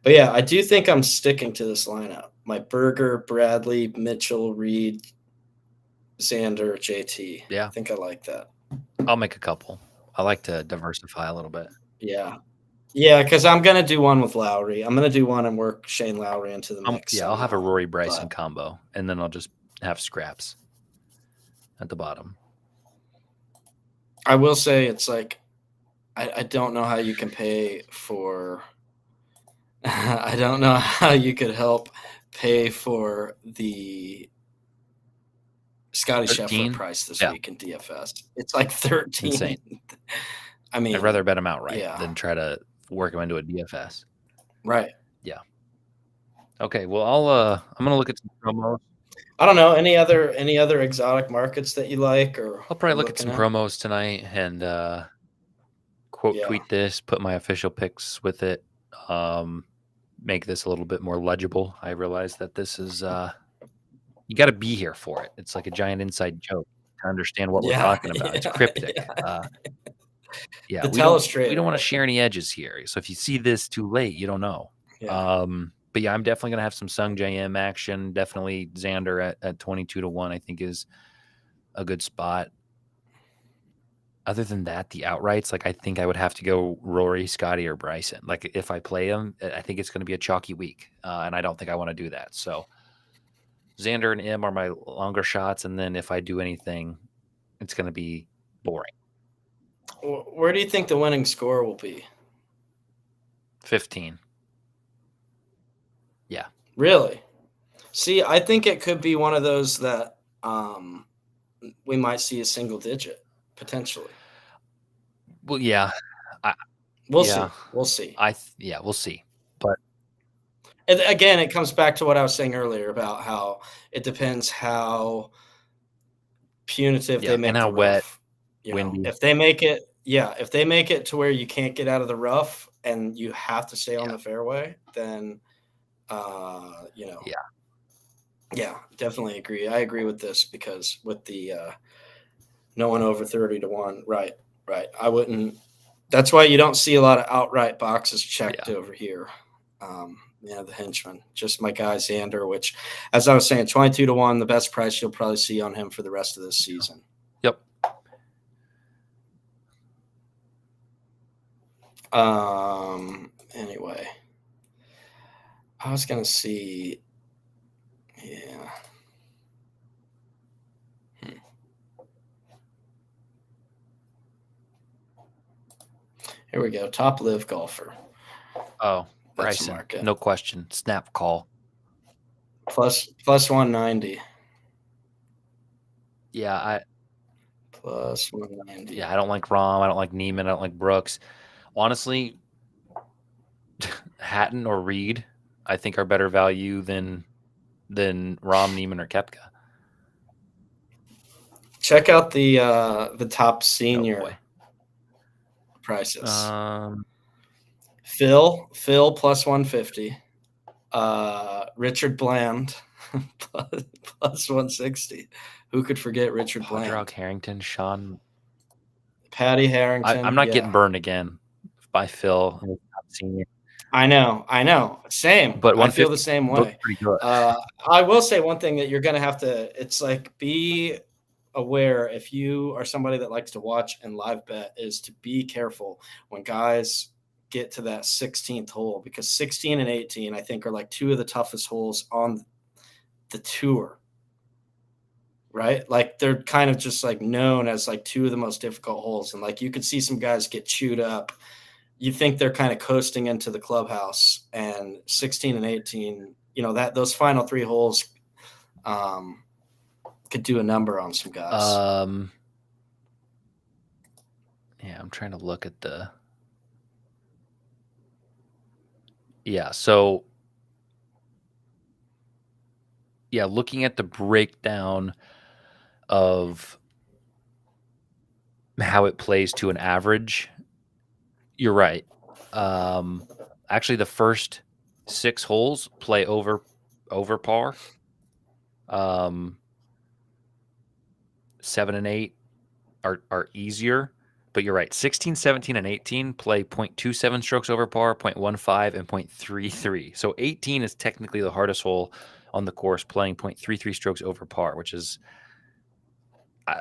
But yeah, I do think I'm sticking to this lineup. My Berger, Bradley, Mitchell, Reed, Xander, JT. Yeah. I think I like that. I'll make a couple. I like to diversify a little bit. Yeah. Yeah, because I'm going to do one with Lowry. I'm going to do one and work Shane Lowry into the mix. I'll have a Rory Bryson combo, and then I'll just have scraps at the bottom. I will say it's like I don't know how you can pay for – I don't know how you could help pay for the Scotty Scheffler price this week in DFS. It's like 13. Insane. I mean, I'd rather bet him outright than try to work him into a DFS. Right. Yeah. Okay. Well, I'm gonna look at some promos. I don't know any other exotic markets that you like, or I'll probably look at some promos tonight and tweet this, put my official picks with it, make this a little bit more legible. I realize that this is you got to be here for it. It's like a giant inside joke to understand what we're talking about. It's cryptic. Yeah, The we don't telestrator. want to share any edges here. So if you see this too late, you don't know. Yeah. But yeah, I'm definitely gonna have some Sung JM action. Definitely Xander at 22-1, I think is a good spot. Other than that, the outrights, like I think I would have to go Rory, Scotty, or Bryson. Like if I play them, I think it's going to be a chalky week, and I don't think I want to do that. So Xander and M are my longer shots, and then if I do anything, it's going to be boring. Where do you think the winning score will be? 15. Yeah. Really? See, I think it could be one of those that we might see a single digit potentially. Well, yeah. We'll Yeah. see. We'll see. Yeah, we'll see. But Again, it comes back to what I was saying earlier about how it depends how punitive yeah, they and make how the wet, rough. You know, windy. if they make it to where you can't get out of the rough and you have to stay on the fairway, then yeah, definitely agree. I agree with this because with the no one over 30-1, right. I wouldn't. That's why you don't see a lot of outright boxes checked over here. The henchman, just my guy Xander, which, as I was saying, 22-1, the best price you'll probably see on him for the rest of this season. Yep. Anyway, I was gonna see. Yeah. Here we go. Top live golfer. Oh, Bryson. No question. Snap call. Plus 190. Yeah, Plus 190. Yeah, I don't like Rahm. I don't like Neiman. I don't like Brooks. Honestly, Hatton or Reed, I think are better value than Rahm, Neiman, or Koepka. Check out the top senior prices. Phil plus 150. Richard Bland plus 160. Who could forget Richard Bland? Padraig Harrington, Sean. Patty Harrington. I'm not getting burned again by Phil. Senior. I know. Same. But I feel the same way. Pretty good. I will say one thing that you're going to have to, it's like be aware if you are somebody that likes to watch and live bet is to be careful when guys get to that 16th hole, because 16 and 18, I think, are like two of the toughest holes on the tour. Right? Like they're kind of just like known as like two of the most difficult holes. And like you could see some guys get chewed up. You think they're kind of coasting into the clubhouse, and 16 and 18, that those final three holes could do a number on some guys. Yeah, I'm trying to look at the. Yeah, so looking at the breakdown of how it plays to an average, you're right. Actually, the first 6 holes play over par. 7 and 8 are easier, but you're right. 16, 17, and 18 play 0.27 strokes over par, 0.15, and 0.33. So 18 is technically the hardest hole on the course, playing 0.33 strokes over par, which is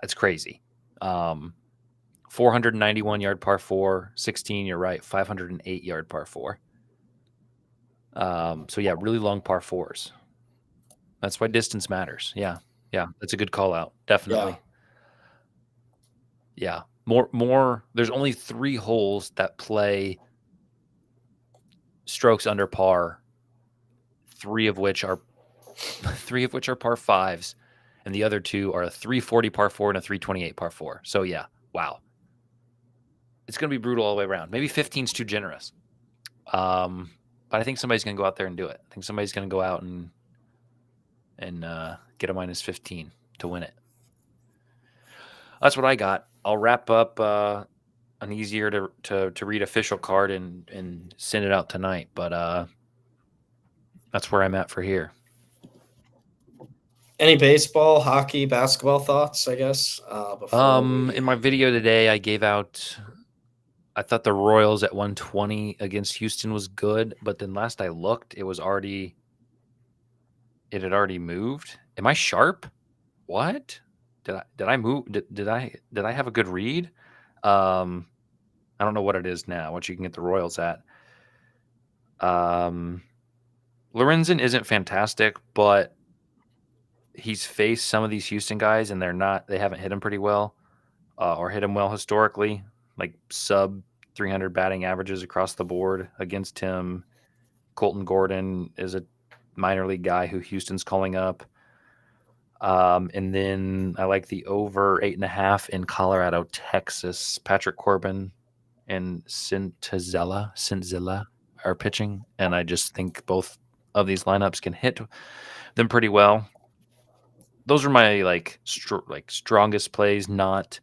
it's crazy. 491 yard par 4, 16, you're right, 508 yard par 4. So yeah, really long par 4s. That's why distance matters. Yeah, that's a good call out. Definitely. Yeah. More. There's only 3 holes that play strokes under par. 3 of which are par 5s, and the other 2 are a 340 par 4 and a 328 par 4. So yeah, wow. It's going to be brutal all the way around. Maybe 15 is too generous. But I think somebody's going to go out there and do it. I think somebody's going to go out and get a minus 15 to win it. That's what I got. I'll wrap up an easier to read official card and send it out tonight. But that's where I'm at for here. Any baseball, hockey, basketball thoughts? I guess before we. In my video today, I gave out. I thought the Royals at 120 against Houston was good, but then last I looked, it had already moved. Am I sharp? What? Did I move? Did I have a good read? I don't know what it is now. What you can get the Royals at. Lorenzen isn't fantastic, but he's faced some of these Houston guys, and they haven't hit him pretty well, or hit him well historically, like sub 300 batting averages across the board against him. Colton Gordon is a minor league guy who Houston's calling up. And then I like the over 8.5 in Colorado, Texas. Patrick Corbin and Cintzilla are pitching, and I just think both of these lineups can hit them pretty well. Those are my strongest plays, not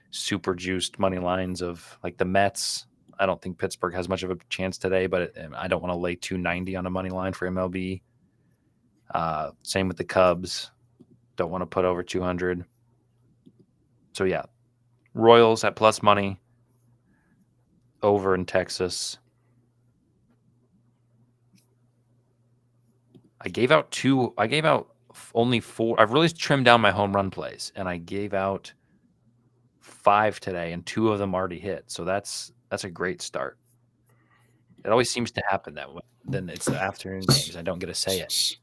super juiced money lines of like the Mets. I don't think Pittsburgh has much of a chance today, but I don't want to lay 290 on a money line for MLB. Same with the Cubs. Don't want to put over 200. So yeah, Royals at plus money, over in Texas. I gave out only 4. I've really trimmed down my home run plays, and I gave out 5 today, and 2 of them already hit. So that's a great start. It always seems to happen that way. Then it's the afternoon games. I don't get to say it.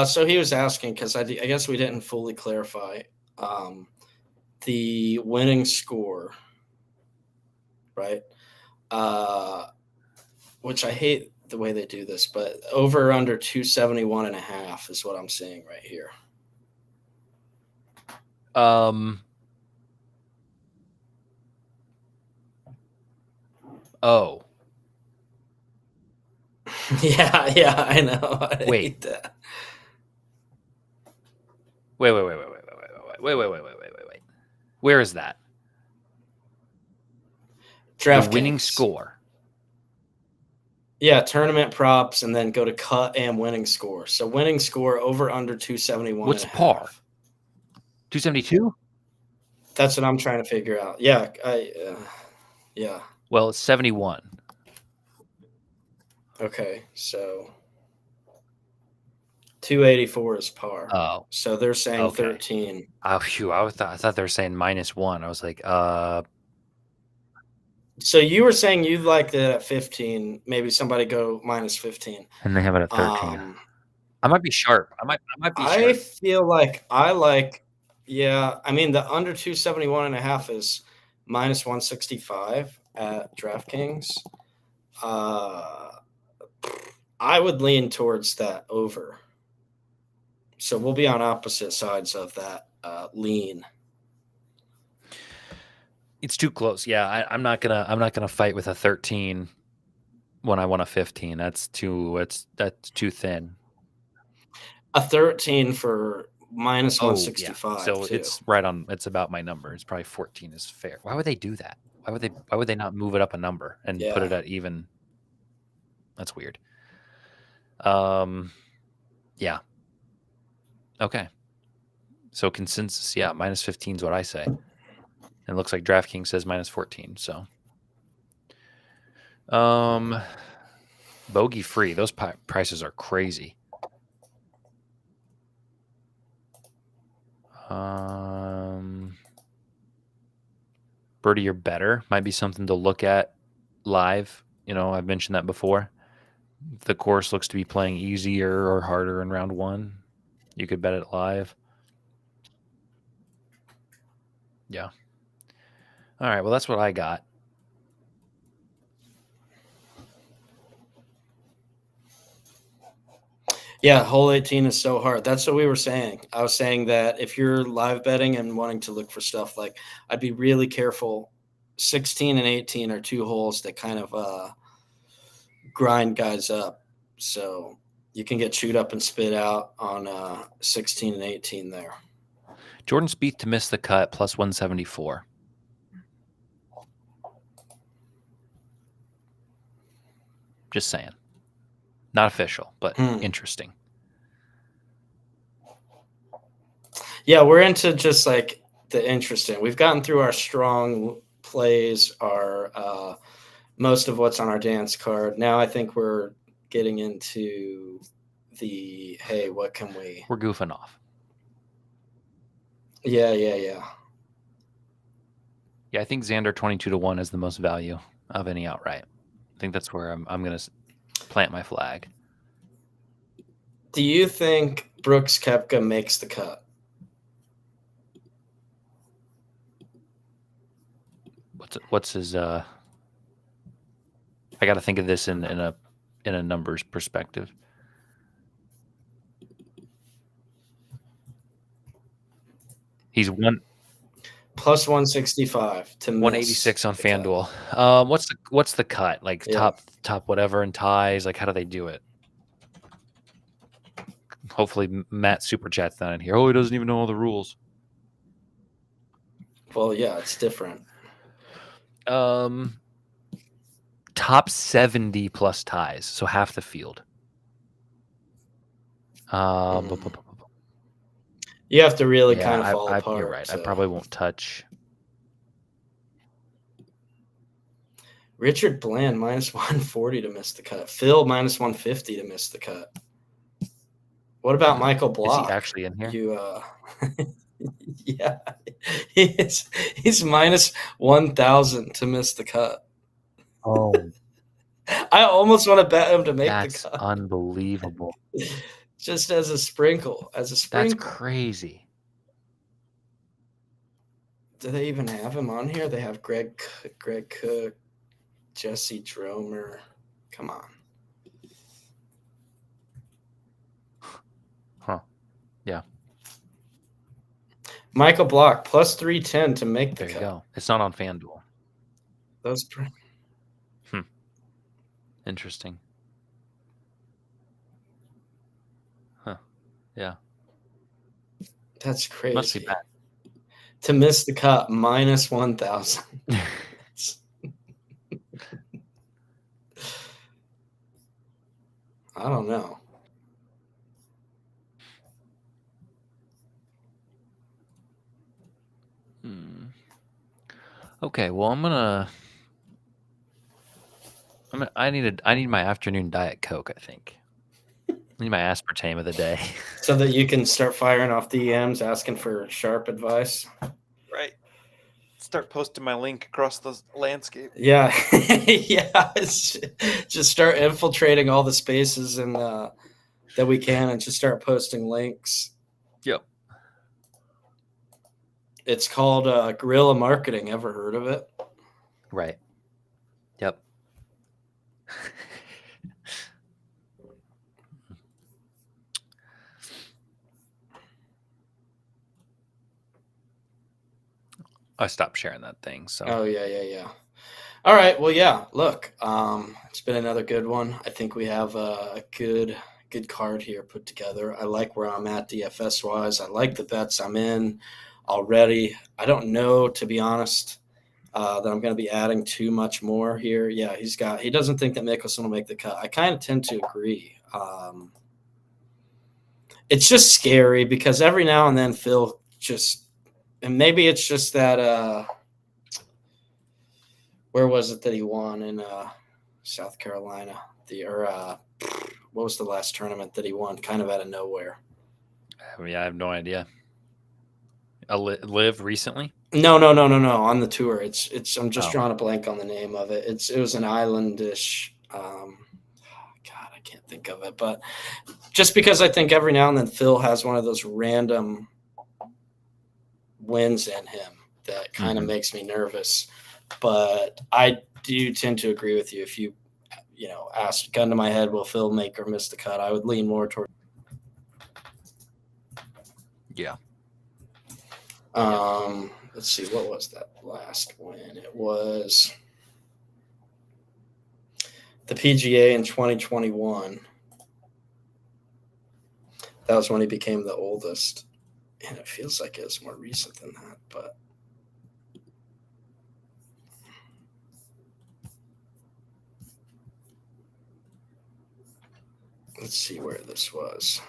So he was asking because I guess we didn't fully clarify the winning score, right? Which I hate the way they do this, but over under 271.5 is what I'm seeing right here. Oh. Yeah, I know. I Wait. hate that. Wait. Where is that? The winning score. Yeah, tournament props, and then go to cut and winning score. So winning score over under 271. What's par? 272? That's what I'm trying to figure out. Yeah, yeah. Well, it's 71. Okay, so 284 is par. Oh, so they're saying okay. 13. Oh, phew, I thought they were saying -1. I was like, So you were saying you'd like it at 15. Maybe somebody go -15. And they have it at 13. I might be sharp. I might be sharp. I feel like I like, yeah. I mean, the under 271.5 is -165 at DraftKings. I would lean towards that over. So we'll be on opposite sides of that lean. It's too close. Yeah, I'm not gonna fight with a 13 when I want a 15. That's too thin. A 13 for -165. So too. it's right on. It's about my number. It's probably 14 is fair. Why would they do that? Why would they not move it up a number and put it at even? That's weird. Yeah. Okay. So consensus, yeah, -15 is what I say. It looks like DraftKings says -14. So, bogey free. Those prices are crazy. Birdie or better might be something to look at live. I've mentioned that before. If the course looks to be playing easier or harder in round 1, you could bet it live. Yeah. All right. Well, that's what I got. Yeah, hole 18 is so hard. That's what we were saying. I was saying that if you're live betting and wanting to look for stuff, like I'd be really careful. 16 and 18 are 2 holes that kind of grind guys up. So you can get chewed up and spit out on 16 and 18 there. Jordan Spieth to miss the cut plus 174. Just saying. Not official, but interesting. Yeah, we're into just like the interesting. We've gotten through our strong plays, our most of what's on our dance card. Now I think we're getting into the hey, what can we? We're goofing off. Yeah. Yeah, I think Xander 22-1 is the most value of any outright. I think that's where I'm going to plant my flag. Do you think Brooks Koepka makes the cut? What's his I got to think of this in a numbers perspective. He's Plus 165 to miss 186 on the cut. FanDuel. What's the cut? Like Yeah. top whatever and ties? Like how do they do it? Hopefully Matt super chats that in here. Oh, he doesn't even know all the rules. Well, yeah, it's different. Top 70 plus ties, so half the field. You have to really kind of fall apart. You're right. I probably won't touch. Richard Bland minus 140 to miss the cut. Phil minus 150 to miss the cut. What about Michael Block? Is he actually in here? Yeah, he's minus 1,000 to miss the cut. Oh, I almost want to bet him to make the cut. That's unbelievable. Just as a sprinkle. That's crazy. Do they even have him on here? They have Greg Cook, Jesse Dromer. Come on. Huh. Yeah. Michael Block plus 310 to make the There you cut. go. It's not on FanDuel. Those. Interesting. Huh. Yeah. That's crazy. Must be bad. To miss the cut, minus 1,000. I don't know. Okay, well, I need my afternoon Diet Coke, I think. I need my aspartame of the day. So that you can start firing off DMs asking for sharp advice. Right. Start posting my link across the landscape. Yeah. Yeah. Just start infiltrating all the spaces and that we can and just start posting links. Yep. It's called guerrilla marketing. Ever heard of it? Right. Yep. I stopped sharing that thing. So. Oh yeah. All right. Well, yeah. Look, it's been another good one. I think we have a good card here put together. I like where I'm at DFS wise. I like the bets I'm in already. I don't know, to be honest, that I'm going to be adding too much more here. Yeah, he doesn't think that Mickelson will make the cut. I kind of tend to agree. It's just scary because every now and then Phil and maybe it's just that where was it that he won in South Carolina? What was the last tournament that he won kind of out of nowhere? Yeah, I have no idea. Live recently? No. On the tour, I'm just drawing a blank on the name of it. It was an islandish. God, I can't think of it. But just because I think every now and then Phil has one of those random wins in him that kind of makes me nervous. But I do tend to agree with you. If you ask, gun to my head, will Phil make or miss the cut? I would lean more toward. Yeah. Let's see, what was that last win? It was the PGA in 2021. That was when he became the oldest. And it feels like it was more recent than that, but let's see where this was.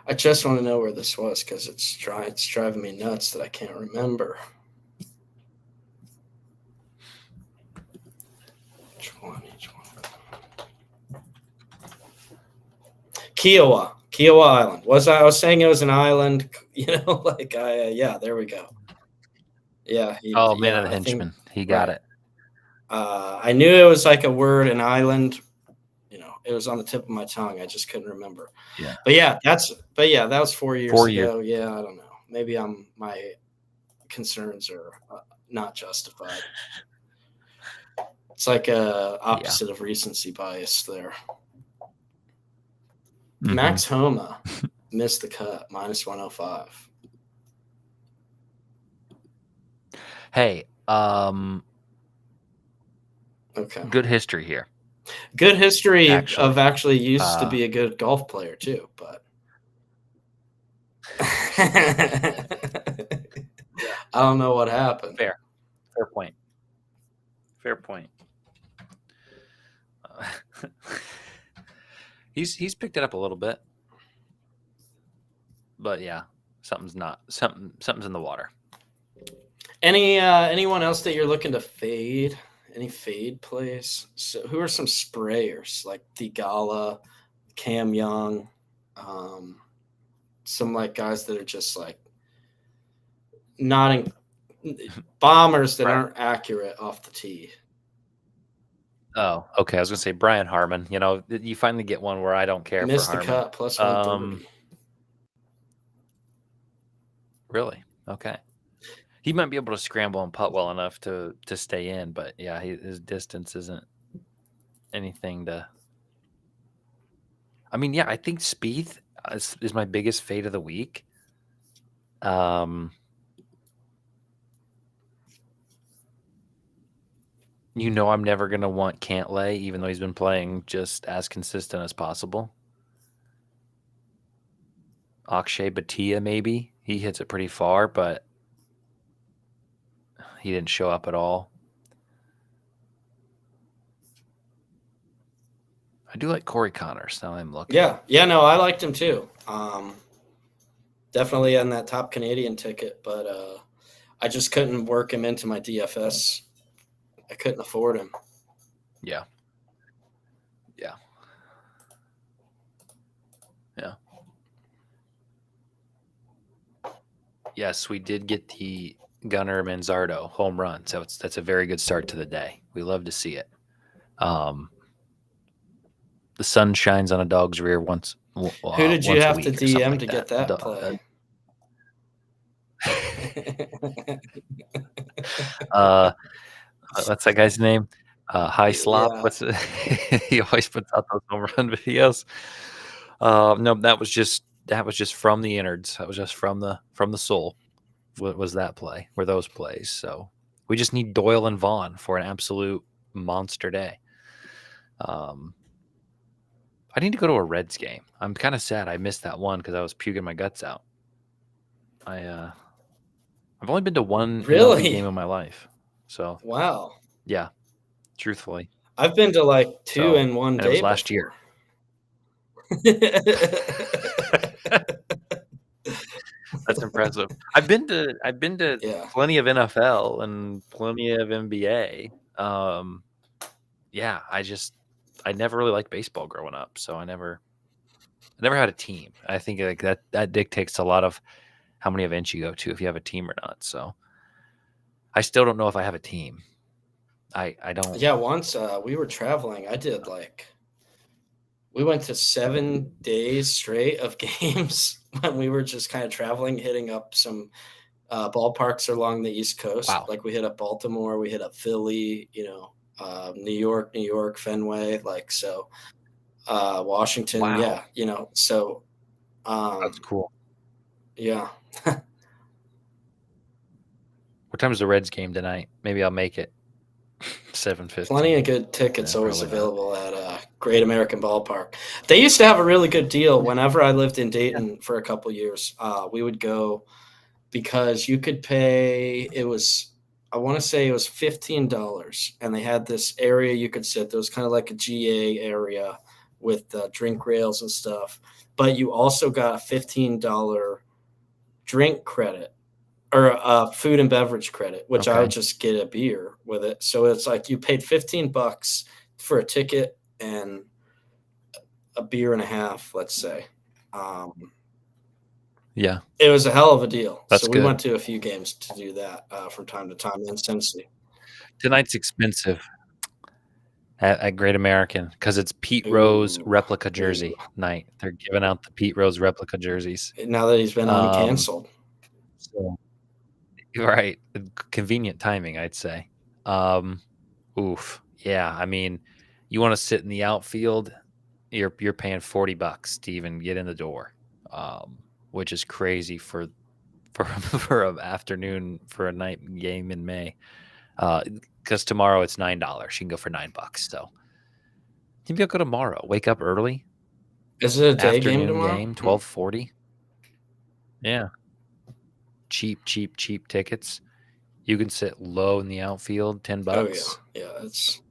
I just want to know where this was because it's driving me nuts that I can't remember. 2020. Kiowa Island. I was saying it was an island, yeah, there we go. Yeah. Man of the henchman. He got it. I knew it was like a word, an island. It was on the tip of my tongue. I just couldn't remember. Yeah. But that was 4 years ago. Yeah, I don't know. Maybe my concerns are not justified. It's like a opposite of recency bias there. Mm-hmm. Max Homa missed the cut, -105. Hey, okay. Good history here. Good history of actually used to be a good golf player too, but I don't know what happened. Fair point. He's picked it up a little bit, but yeah, something's in the water. Anyone else that you're looking to fade? Any fade plays? So who are some sprayers like Thigala, Cam Young, some like guys that are just like bombers that aren't accurate off the tee? Oh, okay. I was gonna say Brian Harmon. You finally get one where I don't care for Harmon. Missed the cut +130. Really? Okay. He might be able to scramble and putt well enough to stay in, but yeah, his distance isn't anything to. I mean, yeah, I think Spieth is my biggest fade of the week. I'm never gonna want Cantlay, even though he's been playing just as consistent as possible. Akshay Bhatia, maybe he hits it pretty far, but he didn't show up at all. I do like Corey Connors. Now I'm looking. Yeah, no, I liked him too. Definitely on that top Canadian ticket, but I just couldn't work him into my DFS. I couldn't afford him. Yeah. Yes, we did get the Gunnar Manzardo home run, so that's a very good start to the day. We love to see it. The sun shines on a dog's rear once. Who did you have to DM to get that play? What's that guy's name? High Slop. Yeah. What's it? He always puts out those home run videos. No, that was just from the innards. That was just from the soul. What was that play? Were those plays? So we just need Doyle and Vaughn for an absolute monster day. I need to go to a Reds game. I'm kind of sad I missed that one because I was puking my guts out. I've only been to one MLB game in my life. So wow. Yeah, truthfully. I've been to like two in one day. It was last year. That's impressive. I've been to plenty of NFL and plenty of NBA. Yeah, I never really liked baseball growing up, so I never had a team. I think like that dictates a lot of how many events you go to if you have a team or not. So I still don't know if I have a team. I don't. Yeah, once we were traveling, we went to 7 days straight of games when we were just kind of traveling, hitting up some ballparks along the East Coast. Wow. Like we hit up Baltimore, we hit up Philly, New York, Fenway, Washington. Wow. Yeah, so that's cool. Yeah. What time is the Reds game tonight? Maybe I'll make it. 7:50. Plenty of good tickets always available at Great American Ballpark. They used to have a really good deal whenever I lived in Dayton for a couple years. We would go because you could pay, I want to say it was $15, and they had this area you could sit. There was kind of like a GA area with drink rails and stuff, but you also got a $15 drink credit or a food and beverage credit, which I would just get a beer with it. So it's like you paid $15 for a ticket and a beer and a half, let's say. Yeah. It was a hell of a deal. That's so we good. went to a few games to do that from time to time in Cincy. Tonight's expensive at Great American because it's Pete Rose replica jersey night. They're giving out the Pete Rose replica jerseys. Now that he's been uncanceled. So, right. Convenient timing, I'd say. Oof. Yeah. I mean, you want to sit in the outfield, you're paying $40 to even get in the door, which is crazy for an afternoon for a night game in May. Because tomorrow it's $9. You can go for $9. So maybe I'll go tomorrow. Wake up early. Is it a day afternoon game tomorrow? 12:40. Yeah. Cheap tickets. You can sit low in the outfield, $10. Oh yeah, it's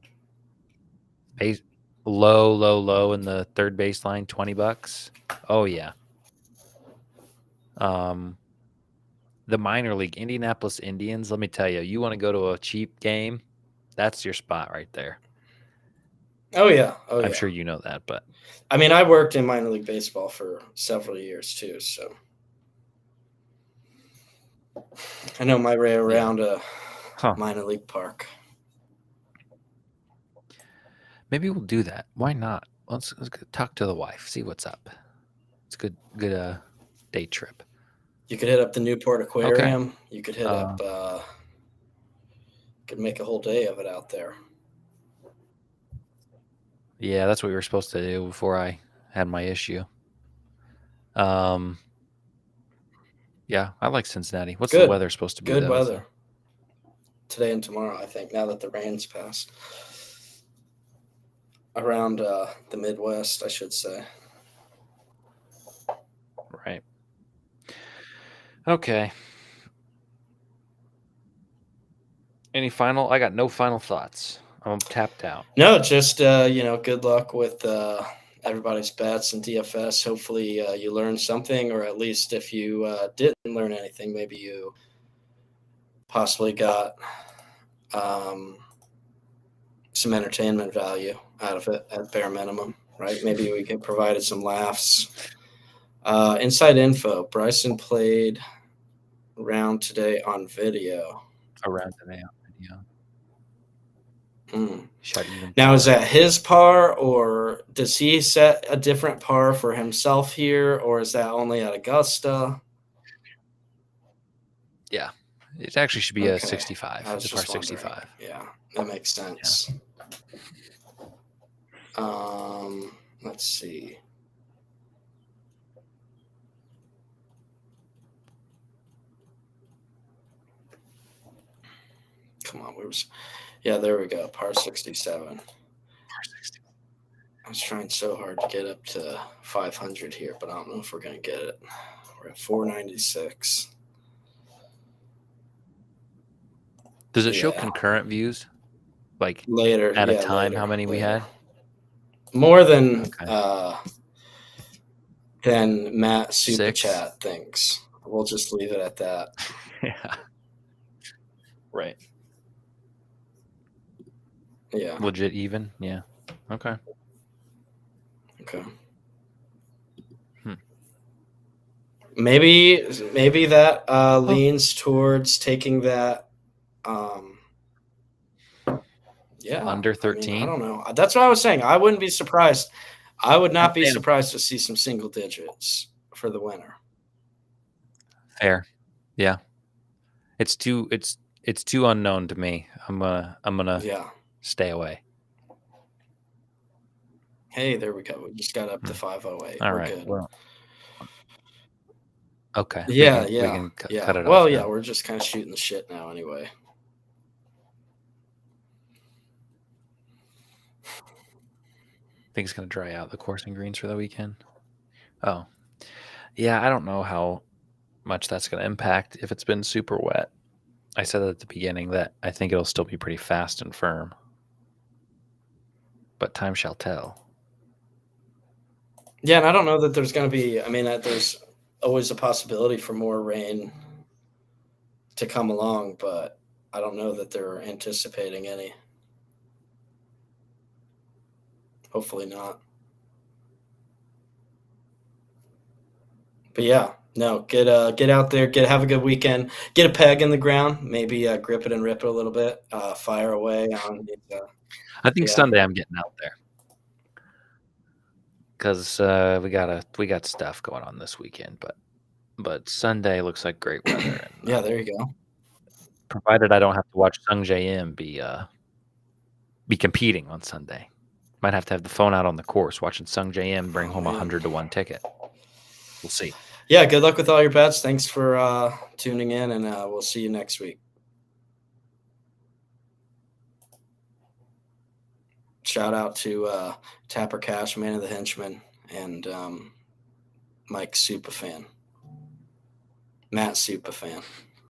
low in the third baseline, $20. Oh yeah. The minor league Indianapolis Indians, let me tell you, you want to go to a cheap game, that's your spot right there. Oh yeah. I'm sure you know that, but I mean, I worked in minor league baseball for several years too, so I know my way around a minor league park. Maybe we'll do that. Why not? Let's talk to the wife, see what's up. It's a good day trip. You could hit up the Newport Aquarium. Okay. You could hit up. Could make a whole day of it out there. Yeah, that's what we were supposed to do before I had my issue. Yeah, I like Cincinnati. What's the weather supposed to be? Good weather. Today and tomorrow, I think, now that the rain's passed. Around the Midwest, I should say. Right. Okay. Any final? I got no final thoughts. I'm tapped out. No, just good luck with everybody's bets and DFS. Hopefully you learned something, or at least if you didn't learn anything, maybe you possibly got some entertainment value out of it at bare minimum, right? Maybe we could provided some laughs. Inside info, Bryson played round today on video. Around today on video. Now, is that his par, or does he set a different par for himself here, or is that only at Augusta? Yeah, it actually should be a 65. It's a par 65. Yeah, that makes sense. Yeah. Let's see. Come on, there we go. Par 67. Par 60. I was trying so hard to get up to 500 here, but I don't know if we're going to get it. We're at 496. Does it show concurrent views? Like later at a time, how many we had? More than Matt Super Chat thinks. We'll just leave it at that. Yeah. Right. Yeah. Legit even? Yeah. Okay. Maybe that leans towards taking that under 13. I don't know. That's what I was saying. I wouldn't be surprised. I would not be surprised to see some single digits for the winner. Fair. Yeah. It's too unknown to me. I'm gonna stay away. Hey, there we go. We just got up to 508. All we're right. Good. Well, okay. Yeah, we can cut it off. Well, yeah, we're just kind of shooting the shit now anyway. Think it's going to dry out the coursing greens for the weekend. Oh, yeah. I don't know how much that's going to impact if it's been super wet. I said at the beginning that I think it'll still be pretty fast and firm, but time shall tell. Yeah, and I don't know that there's going to be. I mean, there's always a possibility for more rain to come along, but I don't know that they're anticipating any. Hopefully not. But yeah, no, get out there, have a good weekend, get a peg in the ground, maybe grip it and rip it a little bit, fire away on I think yeah. Sunday I'm getting out there because we got stuff going on this weekend, but Sunday looks like great weather. And, Yeah, there you go. provided I don't have to watch Sung J.M. be competing on Sunday. Might have to have the phone out on the course watching Sung J.M. bring home a man. 100-to-1 ticket. We'll see. Yeah, good luck with all your bets. Thanks for tuning in, and we'll see you next week. Shout out to Tapper Cash, Man of the Henchman, and Mike Superfan. Matt Superfan.